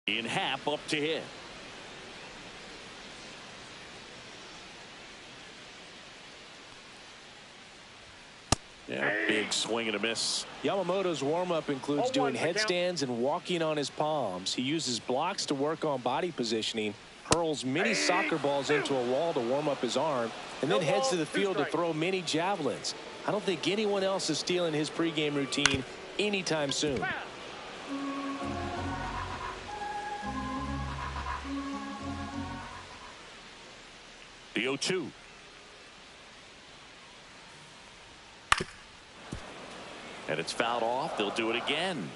[SPEAKER 1] In half up to hit. Yeah, big swing and a miss.
[SPEAKER 3] Yamamoto's warm-up includes doing headstands and walking on his palms. He uses blocks to work on body positioning, hurls mini soccer balls into a wall to warm up his arm, and then heads to the field to throw mini javelins. I don't think anyone else is stealing his pregame routine anytime soon.
[SPEAKER 1] The 0-2. And it's fouled off. They'll do it again.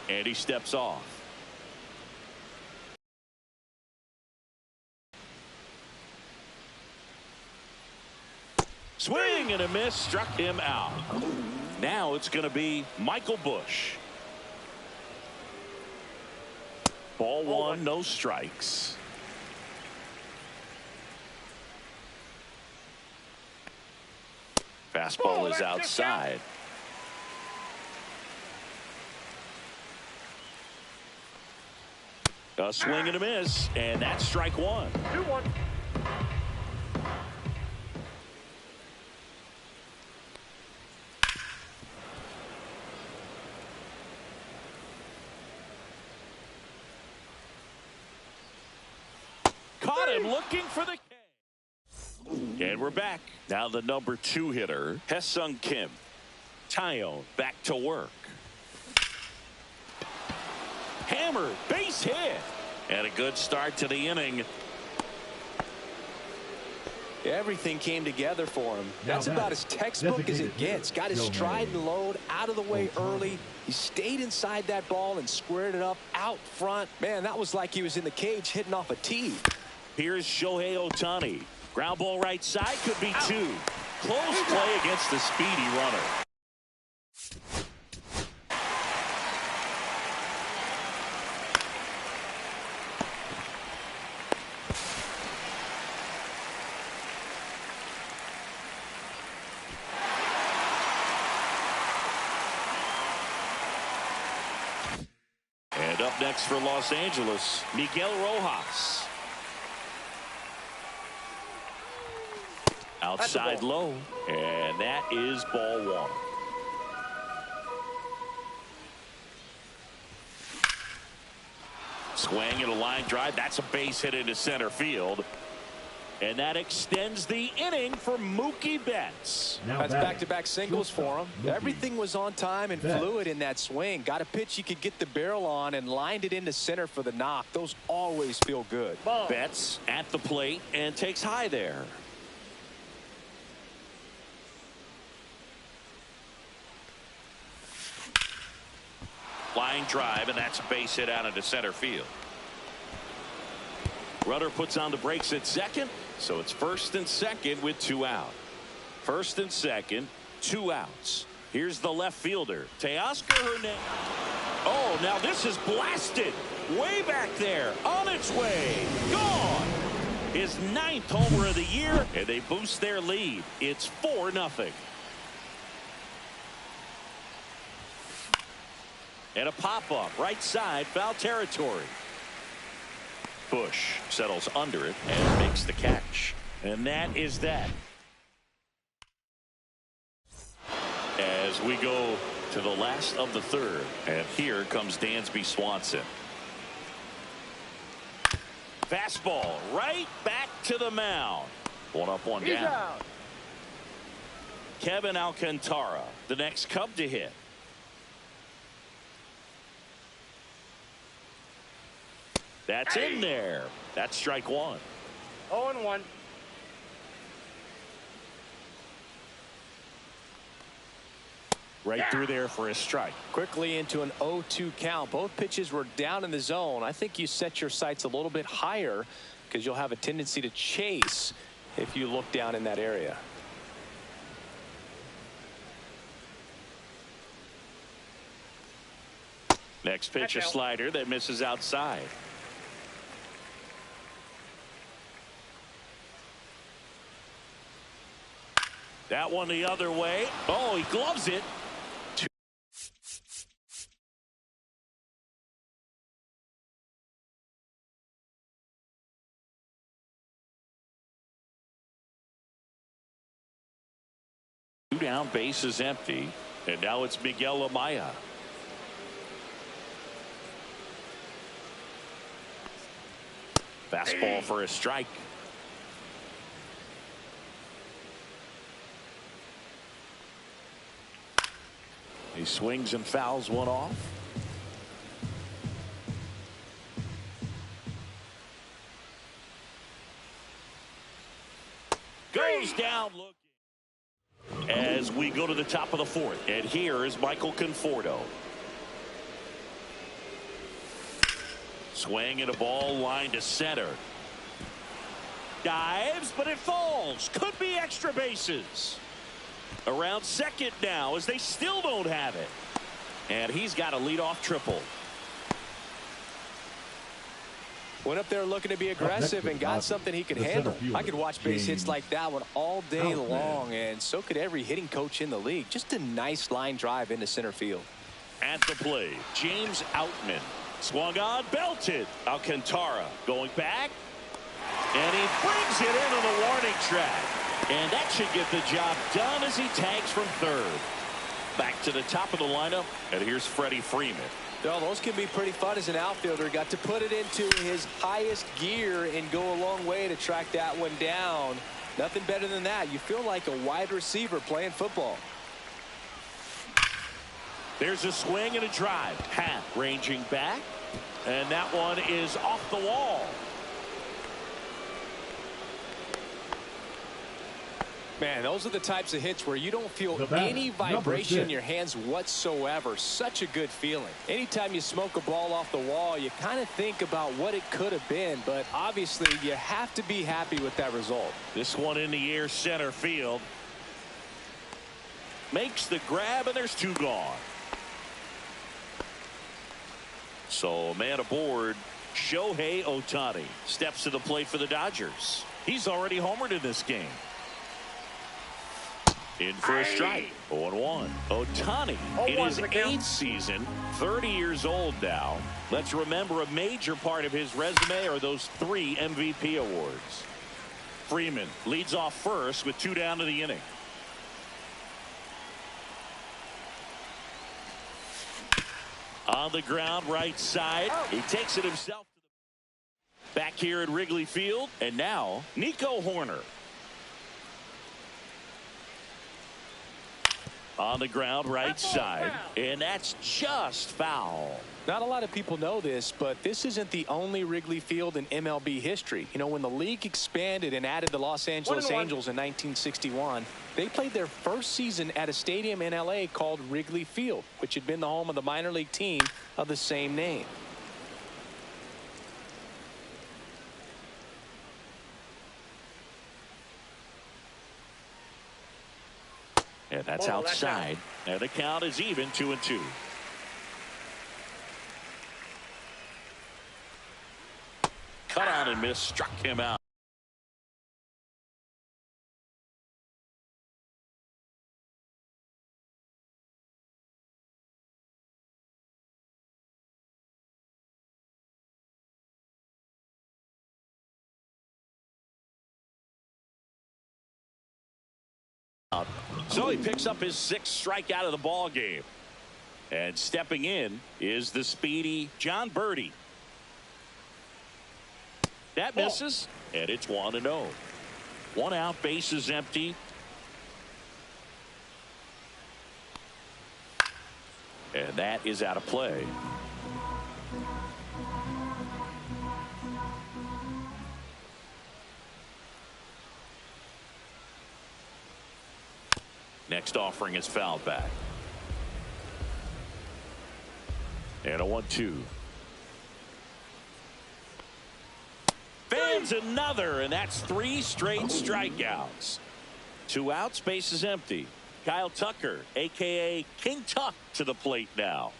[SPEAKER 1] And he steps off. Swing and a miss, struck him out. Now it's going to be Michael Busch. Ball one, no strikes. Fastball is outside. A swing and a miss, and that's strike one.
[SPEAKER 2] 2-1.
[SPEAKER 1] Caught him looking for the K. And we're back. Now the number 2 hitter, Hae-Sung Kim. Tyone back to work. Hammer, base hit. And a good start to the inning.
[SPEAKER 3] Everything came together for him. That's about as textbook as it gets. Got his stride and load out of the way early. He stayed inside that ball and squared it up out front. Man, that was like he was in the cage hitting off a tee.
[SPEAKER 1] Here's Shohei Ohtani. Ground ball right side, could be 2. Close play against the speedy runner. And up next for Los Angeles, Miguel Rojas. Outside low, and that is ball one. Swing and a line drive. That's a base hit into center field. And that extends the inning for Mookie Betts.
[SPEAKER 3] That's back-to-back singles for him. Everything was on time and fluid in that swing. Got a pitch he could get the barrel on and lined it into center for the knock. Those always feel good.
[SPEAKER 1] Betts at the plate and takes high there. Line drive, and that's a base hit out into center field. Runner puts on the brakes at second, so it's first and second with 2 out. First and second, 2 outs. Here's the left fielder, Teoscar Hernandez. Oh, now this is blasted. Way back there, on its way, gone. His 9th homer of the year, and they boost their lead. It's 4-0. And a pop-up, right side, foul territory. Busch settles under it and makes the catch. And that is that. As we go to the last of the third, and here comes Dansby Swanson. Fastball right back to the mound. 1 up, 1 down. Kevin Alcantara, the next Cub to hit. That's in there. That's strike 1.
[SPEAKER 2] 0-1.
[SPEAKER 1] Right through there for a strike.
[SPEAKER 3] Quickly into an 0-2 count. Both pitches were down in the zone. I think you set your sights a little bit higher because you'll have a tendency to chase if you look down in that area.
[SPEAKER 1] Next pitch, a slider that misses outside. That one the other way. Oh, he gloves it. down, bases empty. And now it's Miguel Amaya. Fastball for a strike. He swings and fouls one off. Goes down looking. As we go to the top of the fourth. And here is Michael Conforto. Swing and a ball line to center. Dives, but it falls. Could be extra bases. Around second now as they still don't have it. And he's got a leadoff triple.
[SPEAKER 3] Went up there looking to be aggressive and got something he could handle. I could watch base hits like that one all day long, and so could every hitting coach in the league. Just a nice line drive into center field.
[SPEAKER 1] At the plate, James Outman. Swung on, belted. Alcantara going back. And he brings it into the warning track. And that should get the job done as he tags from third. Back to the top of the lineup, and here's Freddie Freeman.
[SPEAKER 3] Well, those can be pretty fun as an outfielder. Got to put it into his highest gear and go a long way to track that one down. Nothing better than that. You feel like a wide receiver playing football.
[SPEAKER 1] There's a swing and a drive. Hat ranging back, and that one is off the wall.
[SPEAKER 3] Man, those are the types of hits where you don't feel any vibration in your hands whatsoever. Such a good feeling. Anytime you smoke a ball off the wall, you kind of think about what it could have been, but obviously you have to be happy with that result.
[SPEAKER 1] This one in the air, center field. Makes the grab, and there's two gone. So man aboard, Shohei Ohtani steps to the plate for the Dodgers. He's already homered in this game. In for a strike. 0-1. Ohtani in his 8th season, 30 years old now. Let's remember a major part of his resume are those 3 MVP awards. Freeman leads off first with 2 down to the inning. On the ground, right side. He takes it himself. Back here at Wrigley Field, and now Nico Horner. On the ground, right side, and that's just foul.
[SPEAKER 3] Not a lot of people know this, but this isn't the only Wrigley Field in MLB history. You know, when the league expanded and added the Los Angeles Angels in 1961, they played their first season at a stadium in LA called Wrigley Field, which had been the home of the minor league team of the same name.
[SPEAKER 1] And that's outside. And the count is even, 2-2. Cut on and miss, struck him out. So he picks up his 6th strikeout of the ball game. And stepping in is the speedy John Birdie. That misses, and it's 1-0. 1 out, bases empty. And that is out of play. Next offering is fouled back. And a 1-2. Fans another, and that's 3 straight strikeouts. 2 outs, bases empty. Kyle Tucker, a.k.a. King Tuck, to the plate now.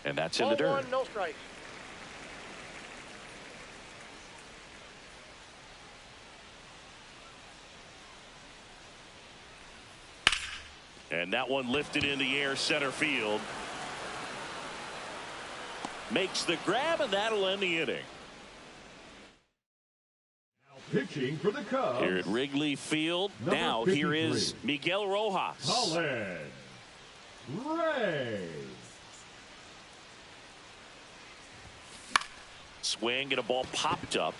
[SPEAKER 1] And that's in the dirt.
[SPEAKER 2] 0-1, no strikes.
[SPEAKER 1] And that one lifted in the air, center field. Makes the grab, and that'll end the inning.
[SPEAKER 4] Pitching for the Cubs.
[SPEAKER 1] Here at Wrigley Field.
[SPEAKER 4] Number
[SPEAKER 1] Now
[SPEAKER 4] 53.
[SPEAKER 1] here is Miguel Rojas.
[SPEAKER 4] Colin Ray.
[SPEAKER 1] Swing and a ball popped up.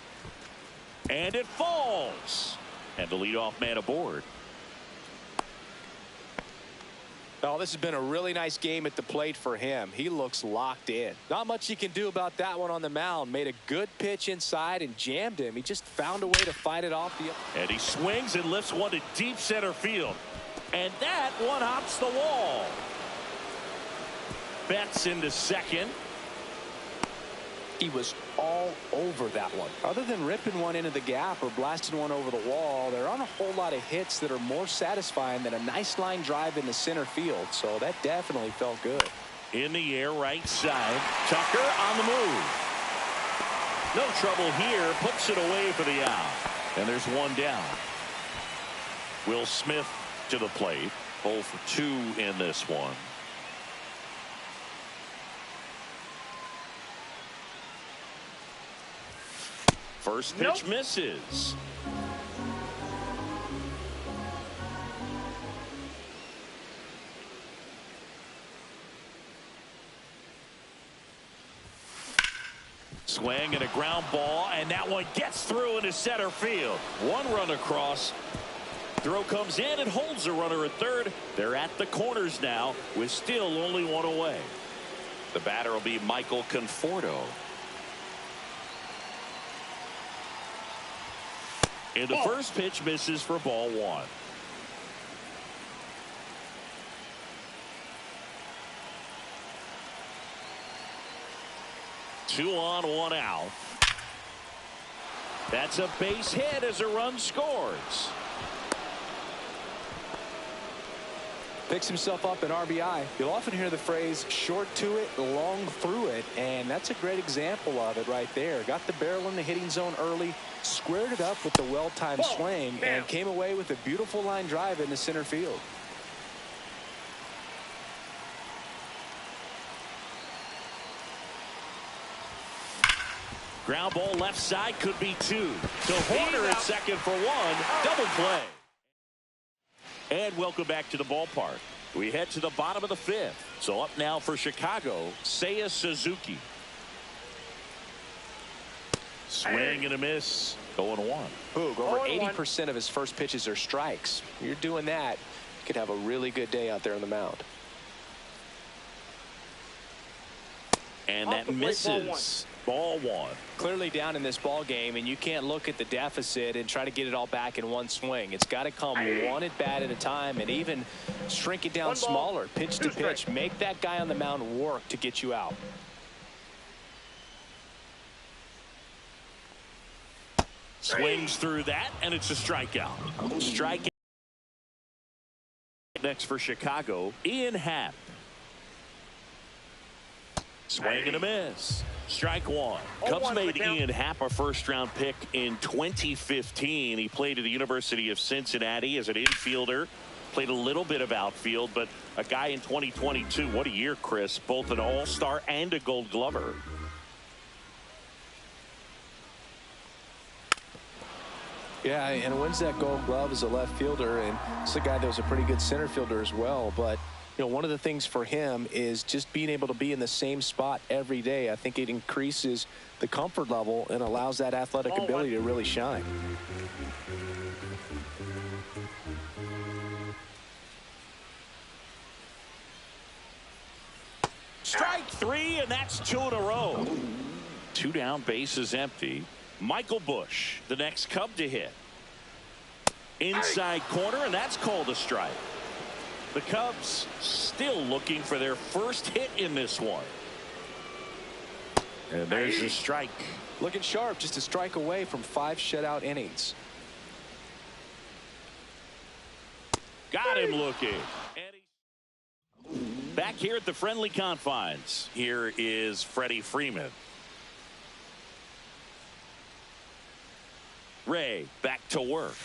[SPEAKER 1] And it falls. And the leadoff man aboard.
[SPEAKER 3] Oh, this has been a really nice game at the plate for him. He looks locked in. Not much he can do about that one on the mound. Made a good pitch inside and jammed him. He just found a way to fight it off the...
[SPEAKER 1] And he swings and lifts one to deep center field. And that one hops the wall. Betts into second.
[SPEAKER 3] He was all over that one. Other than ripping one into the gap or blasting one over the wall, there aren't a whole lot of hits that are more satisfying than a nice line drive into center field. So that definitely felt good.
[SPEAKER 1] In the air, right side. Tucker on the move. No trouble here. Puts it away for the out. And there's one down. Will Smith to the plate. 0 for 2 in this one. First pitch misses. Swing and a ground ball, and that one gets through into center field. One run across. Throw comes in and holds the runner at third. They're at the corners now with still only one away. The batter will be Michael Conforto. And the first pitch misses for ball one. Two on, one out. That's a base hit as a run scores.
[SPEAKER 3] Picks himself up an RBI. You'll often hear the phrase short to it, long through it, and that's a great example of it right there. Got the barrel in the hitting zone early, squared it up with the well-timed swing, and came away with a beautiful line drive into center field.
[SPEAKER 1] Ground ball left side, could be two. So Horner at second for one. Double play. And welcome back to the ballpark. We head to the bottom of the fifth. So up now for Chicago, Seiya Suzuki. Swing and a miss. 0-1.
[SPEAKER 3] Boog, over 80% of his first pitches are strikes. You're doing that, you could have a really good day out there on the mound.
[SPEAKER 1] And that misses. Ball one.
[SPEAKER 3] Clearly down in this ball game, and you can't look at the deficit and try to get it all back in one swing. It's got to come one at bat at a time, and even shrink it down smaller, pitch to pitch. Make that guy on the mound work to get you out.
[SPEAKER 1] Swings through that, and it's a strikeout. Strikeout next for Chicago, Ian Happ. Swing and a miss. Strike one. Cubs made Ian Happ a first-round pick in 2015. He played at the University of Cincinnati as an infielder. Played a little bit of outfield, but a guy in 2022. What a year, Chris. Both an all-star and a gold glover.
[SPEAKER 3] Yeah, and wins that gold glove as a left fielder, and it's a guy that was a pretty good center fielder as well. But you know, one of the things for him is just being able to be in the same spot every day. I think it increases the comfort level and allows that athletic ability to really shine.
[SPEAKER 1] Strike three, and that's 2 in a row. 2 down, bases empty. Michael Busch, the next Cub to hit. Inside corner, and that's called a strike. The Cubs still looking for their first hit in this one. And there's a strike.
[SPEAKER 3] Looking sharp, just a strike away from 5 shutout innings.
[SPEAKER 1] Got him looking. And back here at the friendly confines. Here is Freddie Freeman. Ray back to work.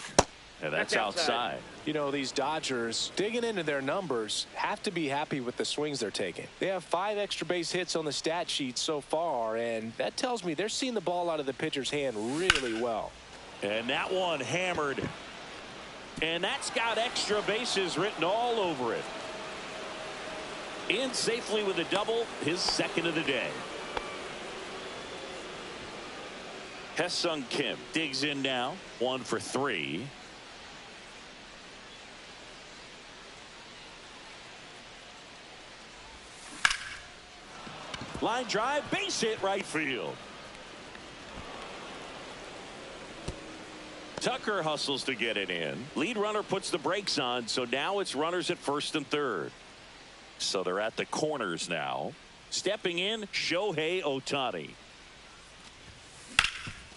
[SPEAKER 1] And that's outside.
[SPEAKER 3] You know, these Dodgers, digging into their numbers, have to be happy with the swings they're taking. They have 5 extra base hits on the stat sheet so far, and that tells me they're seeing the ball out of the pitcher's hand really well.
[SPEAKER 1] And that one hammered. And that's got extra bases written all over it. In safely with a double, his second of the day. Hesung Kim digs in now, 1 for 3. Line drive, base hit right field. Tucker hustles to get it in. Lead runner puts the brakes on, so now it's runners at first and third. So they're at the corners now. Stepping in, Shohei Ohtani.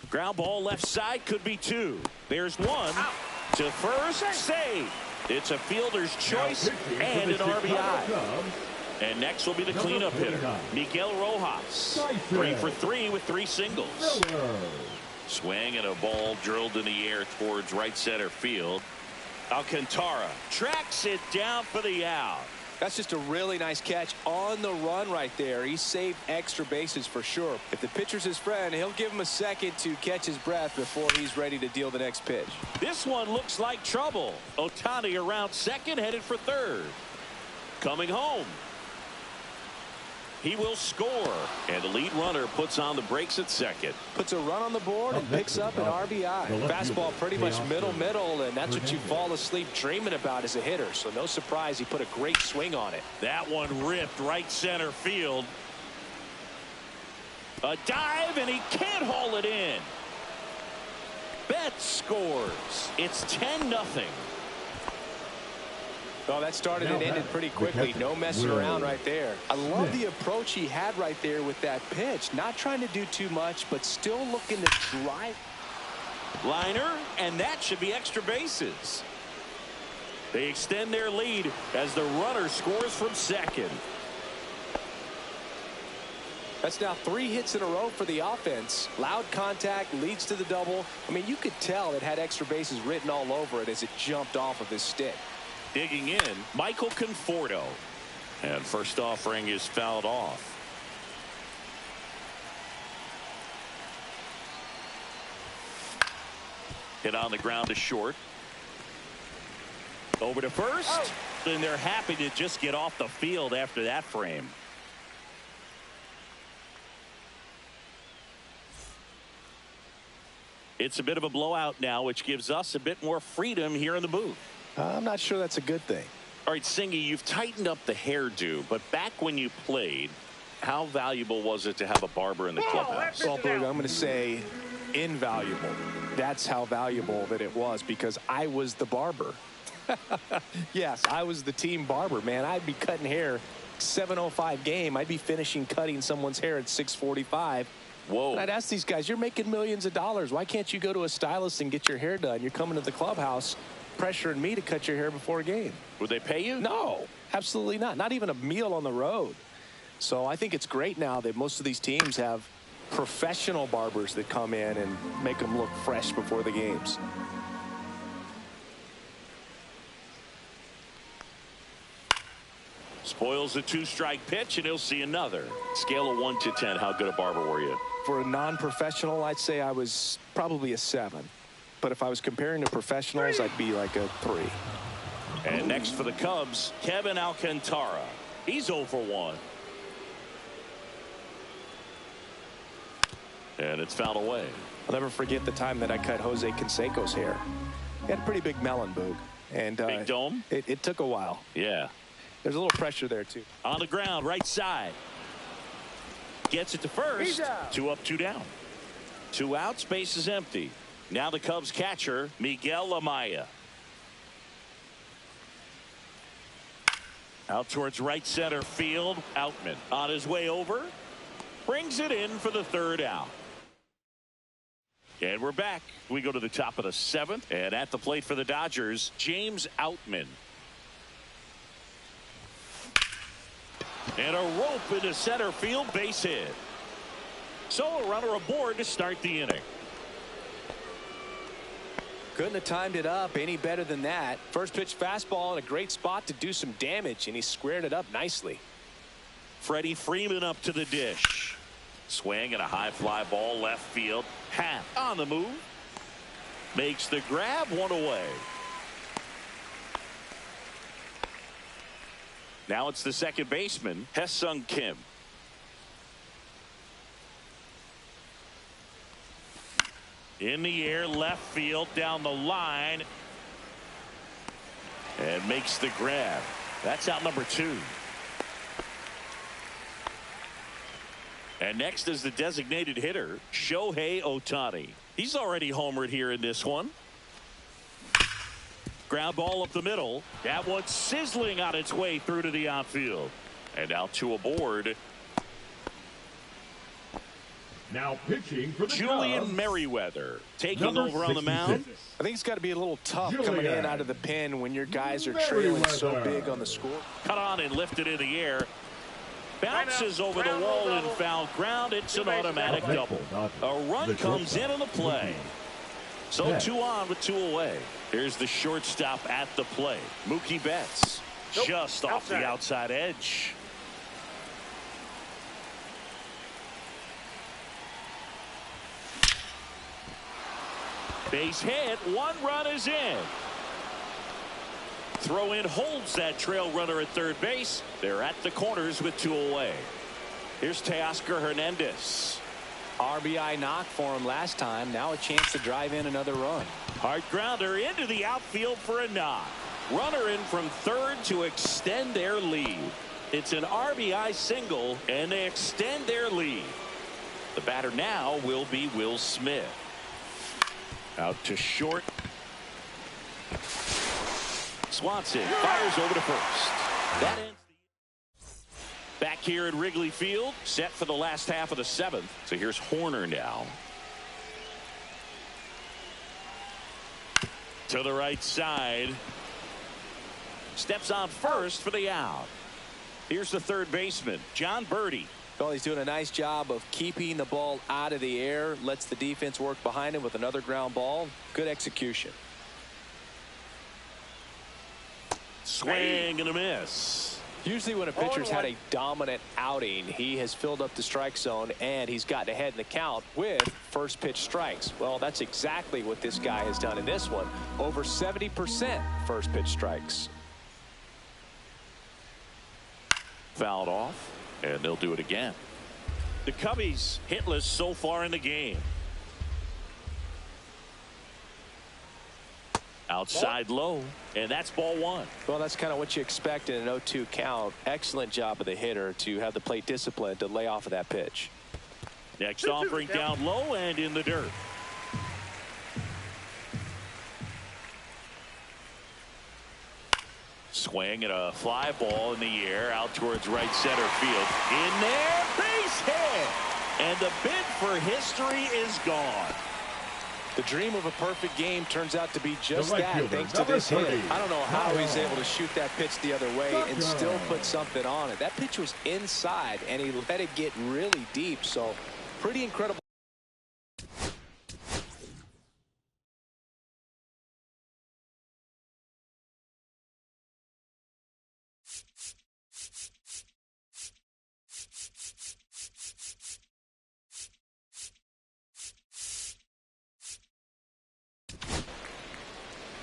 [SPEAKER 1] Ground ball left side, could be 2. There's 1 to first, save. It's a fielder's choice and an RBI. And next will be the cleanup hitter, Miguel Rojas. 3 for 3 with 3 singles. Swing and a ball drilled in the air towards right center field. Alcantara tracks it down for the out.
[SPEAKER 3] That's just a really nice catch on the run right there. He saved extra bases for sure. If the pitcher's his friend, he'll give him a second to catch his breath before he's ready to deal the next pitch.
[SPEAKER 1] This one looks like trouble. Ohtani around second, headed for third. Coming home. He will score, and the lead runner puts on the brakes at second.
[SPEAKER 3] Puts a run on the board and picks up an RBI. Fastball pretty much middle, and that's what you fall asleep dreaming about as a hitter. So no surprise he put a great swing on it.
[SPEAKER 1] That one ripped right center field. A dive, and he can't haul it in. Betts scores. It's 10-0.
[SPEAKER 3] Oh, that started and ended pretty quickly. No messing around right there. I love the approach he had right there with that pitch. Not trying to do too much, but still looking to drive.
[SPEAKER 1] Liner, and that should be extra bases. They extend their lead as the runner scores from second.
[SPEAKER 3] That's now 3 hits in a row for the offense. Loud contact leads to the double. I mean, you could tell it had extra bases written all over it as it jumped off of his stick.
[SPEAKER 1] Digging in, Michael Conforto. And first offering is fouled off. Hit on the ground to short. Over to first. And they're happy to just get off the field after that frame. It's a bit of a blowout now, which gives us a bit more freedom here in the booth.
[SPEAKER 3] I'm not sure that's a good thing.
[SPEAKER 1] All right, Singy, you've tightened up the hairdo, but back when you played, how valuable was it to have a barber in the clubhouse?
[SPEAKER 3] Well, Berg, I'm going to say invaluable. That's how valuable that it was, because I was the barber. Yes, I was the team barber, man. I'd be cutting hair 7:05 game. I'd be finishing cutting someone's hair at 6:45.
[SPEAKER 1] Whoa.
[SPEAKER 3] And I'd ask these guys, you're making millions of dollars. Why can't you go to a stylist and get your hair done? You're coming to the clubhouse pressuring me to cut your hair before a game.
[SPEAKER 1] Would they pay you?
[SPEAKER 3] No, absolutely not. Not even a meal on the road. So I think it's great now that most of these teams have professional barbers that come in and make them look fresh before the games.
[SPEAKER 1] Spoils a 2-strike pitch, and he'll see another. Scale of 1 to 10, how good a barber were you?
[SPEAKER 3] For a non-professional, I'd say I was probably a 7. But if I was comparing to professionals, I'd be like a 3.
[SPEAKER 1] And next for the Cubs, Kevin Alcantara. He's 0 for 1. And it's fouled away.
[SPEAKER 3] I'll never forget the time that I cut Jose Canseco's hair. He had a pretty big melon, Boog. And
[SPEAKER 1] big dome?
[SPEAKER 3] It took a while.
[SPEAKER 1] Yeah.
[SPEAKER 3] There's a little pressure there, too.
[SPEAKER 1] On the ground, right side. Gets it to first. 2 up, 2 down. 2 outs, base is empty. Now the Cubs catcher, Miguel Amaya. Out towards right center field. Outman on his way over. Brings it in for the 3rd out. And we're back. We go to the top of the 7th. And at the plate for the Dodgers, James Outman. And a rope into center field, base hit. So a runner aboard to start the inning.
[SPEAKER 3] Couldn't have timed it up any better than that. First pitch fastball in a great spot to do some damage, and he squared it up nicely.
[SPEAKER 1] Freddie Freeman up to the dish. Swing and a high fly ball left field. Half on the move. Makes the grab, one away. Now it's the second baseman, Hesung Kim. In the air, left field, down the line. And makes the grab. That's out number 2. And next is the designated hitter, Shohei Ohtani. He's already homered here in this one. Ground ball up the middle. That one's sizzling on its way through to the outfield. And out to a board.
[SPEAKER 4] Now pitching for the
[SPEAKER 1] Julian
[SPEAKER 4] Cubs,
[SPEAKER 1] Merriweather taking
[SPEAKER 4] number
[SPEAKER 1] over on the mound.
[SPEAKER 3] I think it's got to be a little tough coming in out of the pen when your guys are trailing so big on the score.
[SPEAKER 1] Cut on and lifted in the air. Bounces over the wall and foul ground. It's an automatic double. A run comes in on the play. So 2 on with 2 away. Here's the shortstop at the plate. Mookie Betts just off the outside edge. Base hit. 1 run is in. Throw in holds that trail runner at third base. They're at the corners with 2 away. Here's Teoscar Hernandez.
[SPEAKER 3] RBI knock for him last time. Now a chance to drive in another run.
[SPEAKER 1] Hard grounder into the outfield for a knock. Runner in from third to extend their lead. It's an RBI single, and they extend their lead. The batter now will be Will Smith. Out to short. Swanson fires over to first. That ends the back here at Wrigley Field, set for the last half of the 7th. So here's Horner now. To the right side. Steps on first for the out. Here's the third baseman, John Birdie.
[SPEAKER 3] Well, he's doing a nice job of keeping the ball out of the air. Lets the defense work behind him with another ground ball. Good execution.
[SPEAKER 1] Swing and a miss.
[SPEAKER 3] Usually when a pitcher's had a dominant outing, he has filled up the strike zone and he's gotten ahead in the count with first pitch strikes. Well, that's exactly what this guy has done in this one. Over 70% first pitch strikes.
[SPEAKER 1] Fouled off, and they'll do it again. The Cubbies hitless so far in the game. Outside low, and that's ball 1.
[SPEAKER 3] Well, that's kind of what you expect in an 0-2 count. Excellent job of the hitter to have the plate discipline to lay off of that pitch.
[SPEAKER 1] Next offering down low and in the dirt. Swing and a fly ball in the air out towards right center field. In there, base hit, and the bid for history is gone.
[SPEAKER 3] The dream of a perfect game turns out to be just that, thanks to this hit. I don't know how he's able to shoot that pitch the other way and still put something on it. That pitch was inside, and he let it get really deep, so pretty incredible.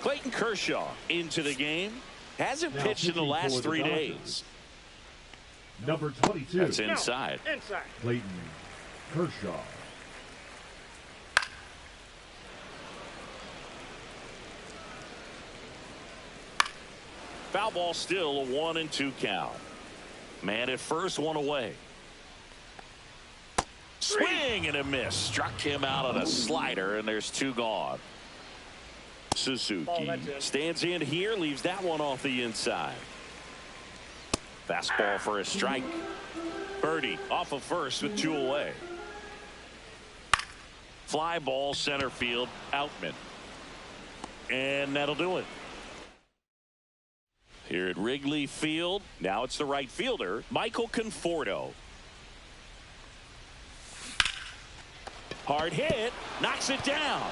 [SPEAKER 1] Clayton Kershaw into the game. Hasn't pitched in the last 3 days.
[SPEAKER 4] Number 22.
[SPEAKER 1] That's inside.
[SPEAKER 4] Clayton Kershaw.
[SPEAKER 1] Foul ball, still a 1-2 count. Man at first, 1 away. Swing and a miss. Struck him out on a slider, and there's 2 gone. Suzuki stands in here, leaves that one off the inside. Fastball for a strike. Birdie off of first with 2 away. Fly ball center field, Outman. And that'll do it. Here at Wrigley Field, now it's the right fielder, Michael Conforto. Hard hit, knocks it down.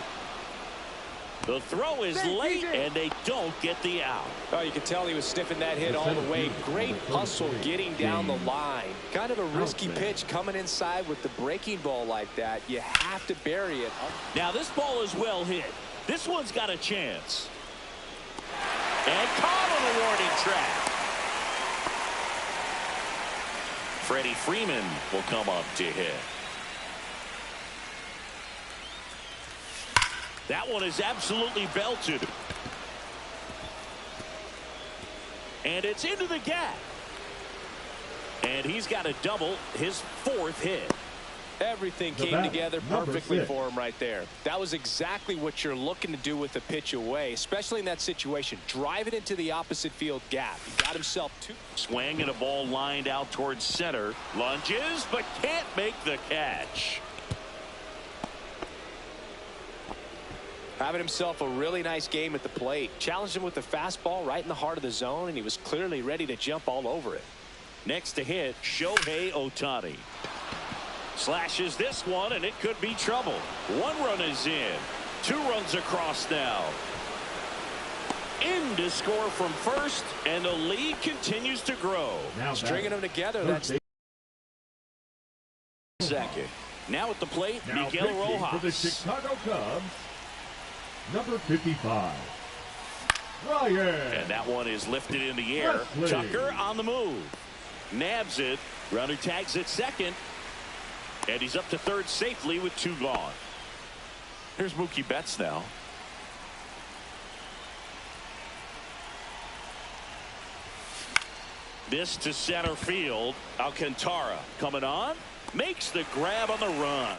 [SPEAKER 1] The throw is late, and they don't get the out.
[SPEAKER 3] Oh, you can tell he was sniffing that hit all the way. Great hustle getting down the line. Kind of a risky pitch coming inside with the breaking ball like that. You have to bury it.
[SPEAKER 1] Now this ball is well hit. This one's got a chance. And caught on a warning track. Freddie Freeman will come up to hit. That one is absolutely belted. And it's into the gap. And he's got a double, his 4th hit.
[SPEAKER 3] Everything came together perfectly for him right there. That was exactly what you're looking to do with the pitch away, especially in that situation. Drive it into the opposite field gap. He got himself 2.
[SPEAKER 1] Swing and a ball lined out towards center. Lunges, but can't make the catch.
[SPEAKER 3] Having himself a really nice game at the plate. Challenged him with the fastball right in the heart of the zone, and he was clearly ready to jump all over it.
[SPEAKER 1] Next to hit, Shohei Ohtani. Slashes this one, and it could be trouble. 1 run is in. 2 runs across now. In to score from first, and the lead continues to grow.
[SPEAKER 4] Now
[SPEAKER 3] stringing them together. That's
[SPEAKER 1] second. Now at the plate,
[SPEAKER 4] now
[SPEAKER 1] Miguel Rojas.
[SPEAKER 4] For the Chicago Cubs, number 55, Ryan.
[SPEAKER 1] And that one is lifted in the air.
[SPEAKER 4] Wesley.
[SPEAKER 1] Tucker on the move. Nabs it. Runner tags at second. And he's up to third safely with 2 gone. Here's Mookie Betts now. This to center field. Alcantara coming on. Makes the grab on the run.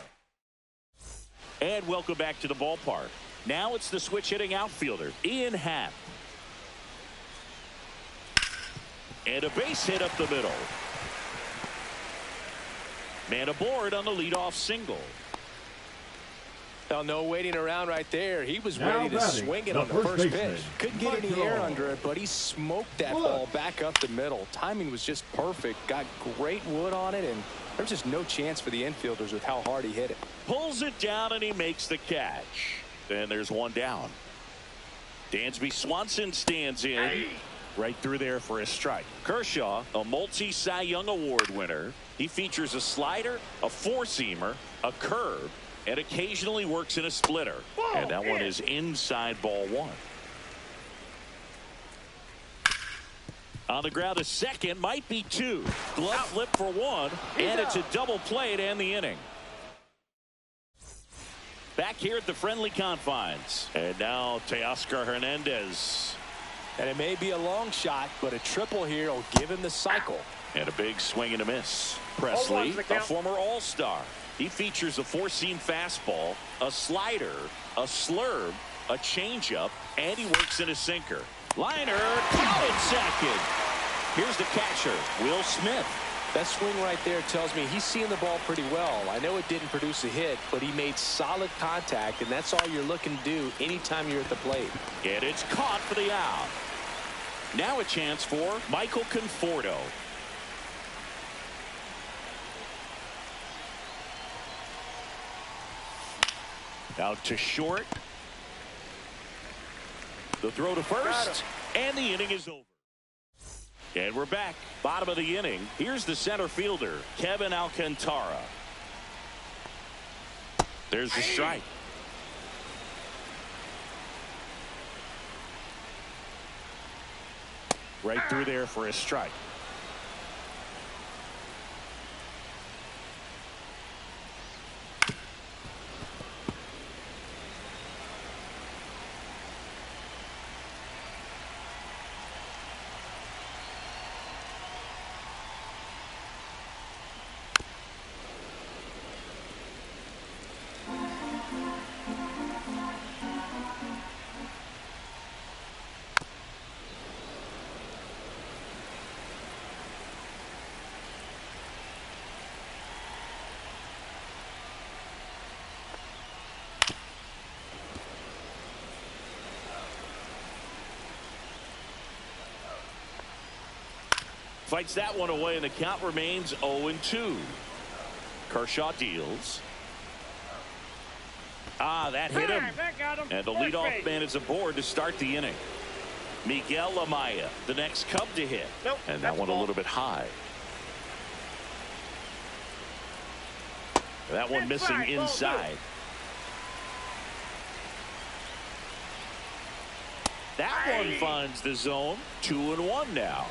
[SPEAKER 1] And welcome back to the ballpark. Now it's the switch hitting outfielder, Ian Happ. And a base hit up the middle. Man aboard on the leadoff single.
[SPEAKER 3] Now, no waiting around right there. He was
[SPEAKER 4] Now
[SPEAKER 3] ready to
[SPEAKER 4] batting,
[SPEAKER 3] swing it
[SPEAKER 4] the
[SPEAKER 3] on the
[SPEAKER 4] first
[SPEAKER 3] first
[SPEAKER 4] baseman,
[SPEAKER 3] pitch. Couldn't get any air under it, but he smoked that
[SPEAKER 4] Wood.
[SPEAKER 3] ball back up the middle. Timing was just perfect. Got great wood on it, and there's just no chance for the infielders with how hard he hit it.
[SPEAKER 1] Pulls it down, and he makes the catch. And there's 1 down. Dansby Swanson stands in. Right through there for a strike. Kershaw, a multi-Cy Young Award winner. He features a slider, a 4-seamer, a curve, and occasionally works in a splitter. And that one is inside ball 1. On the ground, a second, might be 2. Glove flip for 1, and it's a double play to end the inning. Back here at the friendly confines. And now Teoscar Hernandez.
[SPEAKER 3] And it may be a long shot, but a triple here will give him the cycle.
[SPEAKER 1] And a big swing and a miss. Presley, a former All-Star. He features a 4-seam fastball, a slider, a slurve, a changeup, and he works in a sinker. Liner, caught at second. Here's the catcher, Will Smith.
[SPEAKER 3] That swing right there tells me he's seeing the ball pretty well. I know it didn't produce a hit, but he made solid contact, and that's all you're looking to do anytime you're at the plate.
[SPEAKER 1] And it's caught for the out. Now a chance for Michael Conforto. Out to short. The throw to first, and the inning is over. And we're back. Bottom of the inning. Here's the center fielder, Kevin Alcantara. There's the strike. Right through there for a strike. Fights that one away, and the count remains 0-2. Kershaw deals. That hit him. And the leadoff man is aboard to start the inning. Miguel Amaya, the next Cub to hit. And that one a little bit high. That one missing inside. That one finds the zone. 2-1 now.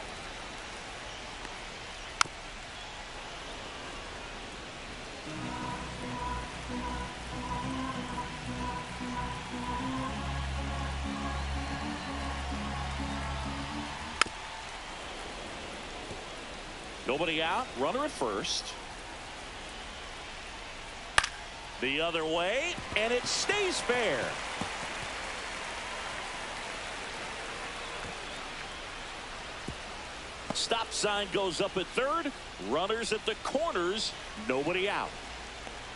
[SPEAKER 1] Nobody out. Runner at first. The other way, and it stays fair. Stop sign goes up at third. Runners at the corners. Nobody out.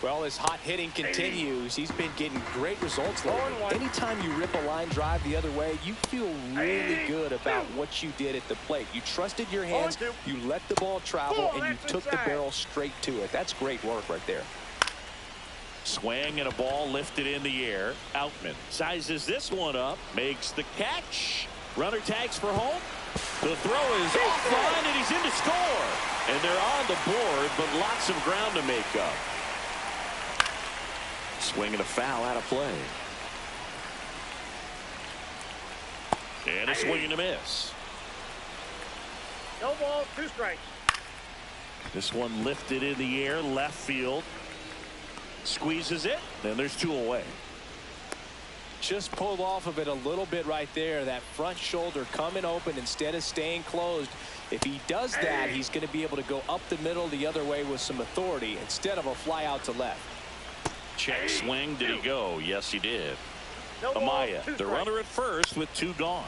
[SPEAKER 3] Well, his hot hitting continues. He's been getting great results lately. Anytime you rip a line drive the other way, you feel really good about what you did at the plate. You trusted your hands, you let the ball travel, and you took the barrel straight to it. That's great work right there.
[SPEAKER 1] Swing and a ball lifted in the air. Outman sizes this one up, makes the catch. Runner tags for home. The throw is offline, and he's in to score. And they're on the board, but lots of ground to make up. Swing and a foul out of play. And a swing and a miss.
[SPEAKER 2] No ball, 2 strikes.
[SPEAKER 1] This one lifted in the air, left field. Squeezes it, then there's 2 away.
[SPEAKER 3] Just pulled off of it a little bit right there. That front shoulder coming open instead of staying closed. If he does that, he's going to be able to go up the middle the other way with some authority instead of a fly out to left.
[SPEAKER 1] Check swing. Did he go? Yes, he did. Amaya, the runner at first with 2 gone.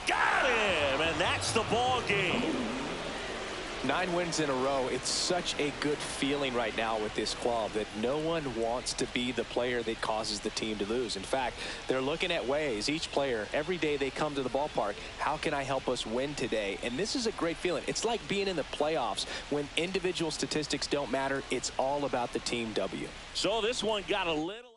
[SPEAKER 1] Got him, and that's the ball game.
[SPEAKER 3] 9 wins in a row. It's such a good feeling right now with this club that no one wants to be the player that causes the team to lose. In fact, they're looking at ways, each player, every day they come to the ballpark, how can I help us win today? And this is a great feeling. It's like being in the playoffs when individual statistics don't matter. It's all about the team W.
[SPEAKER 1] So this one got a little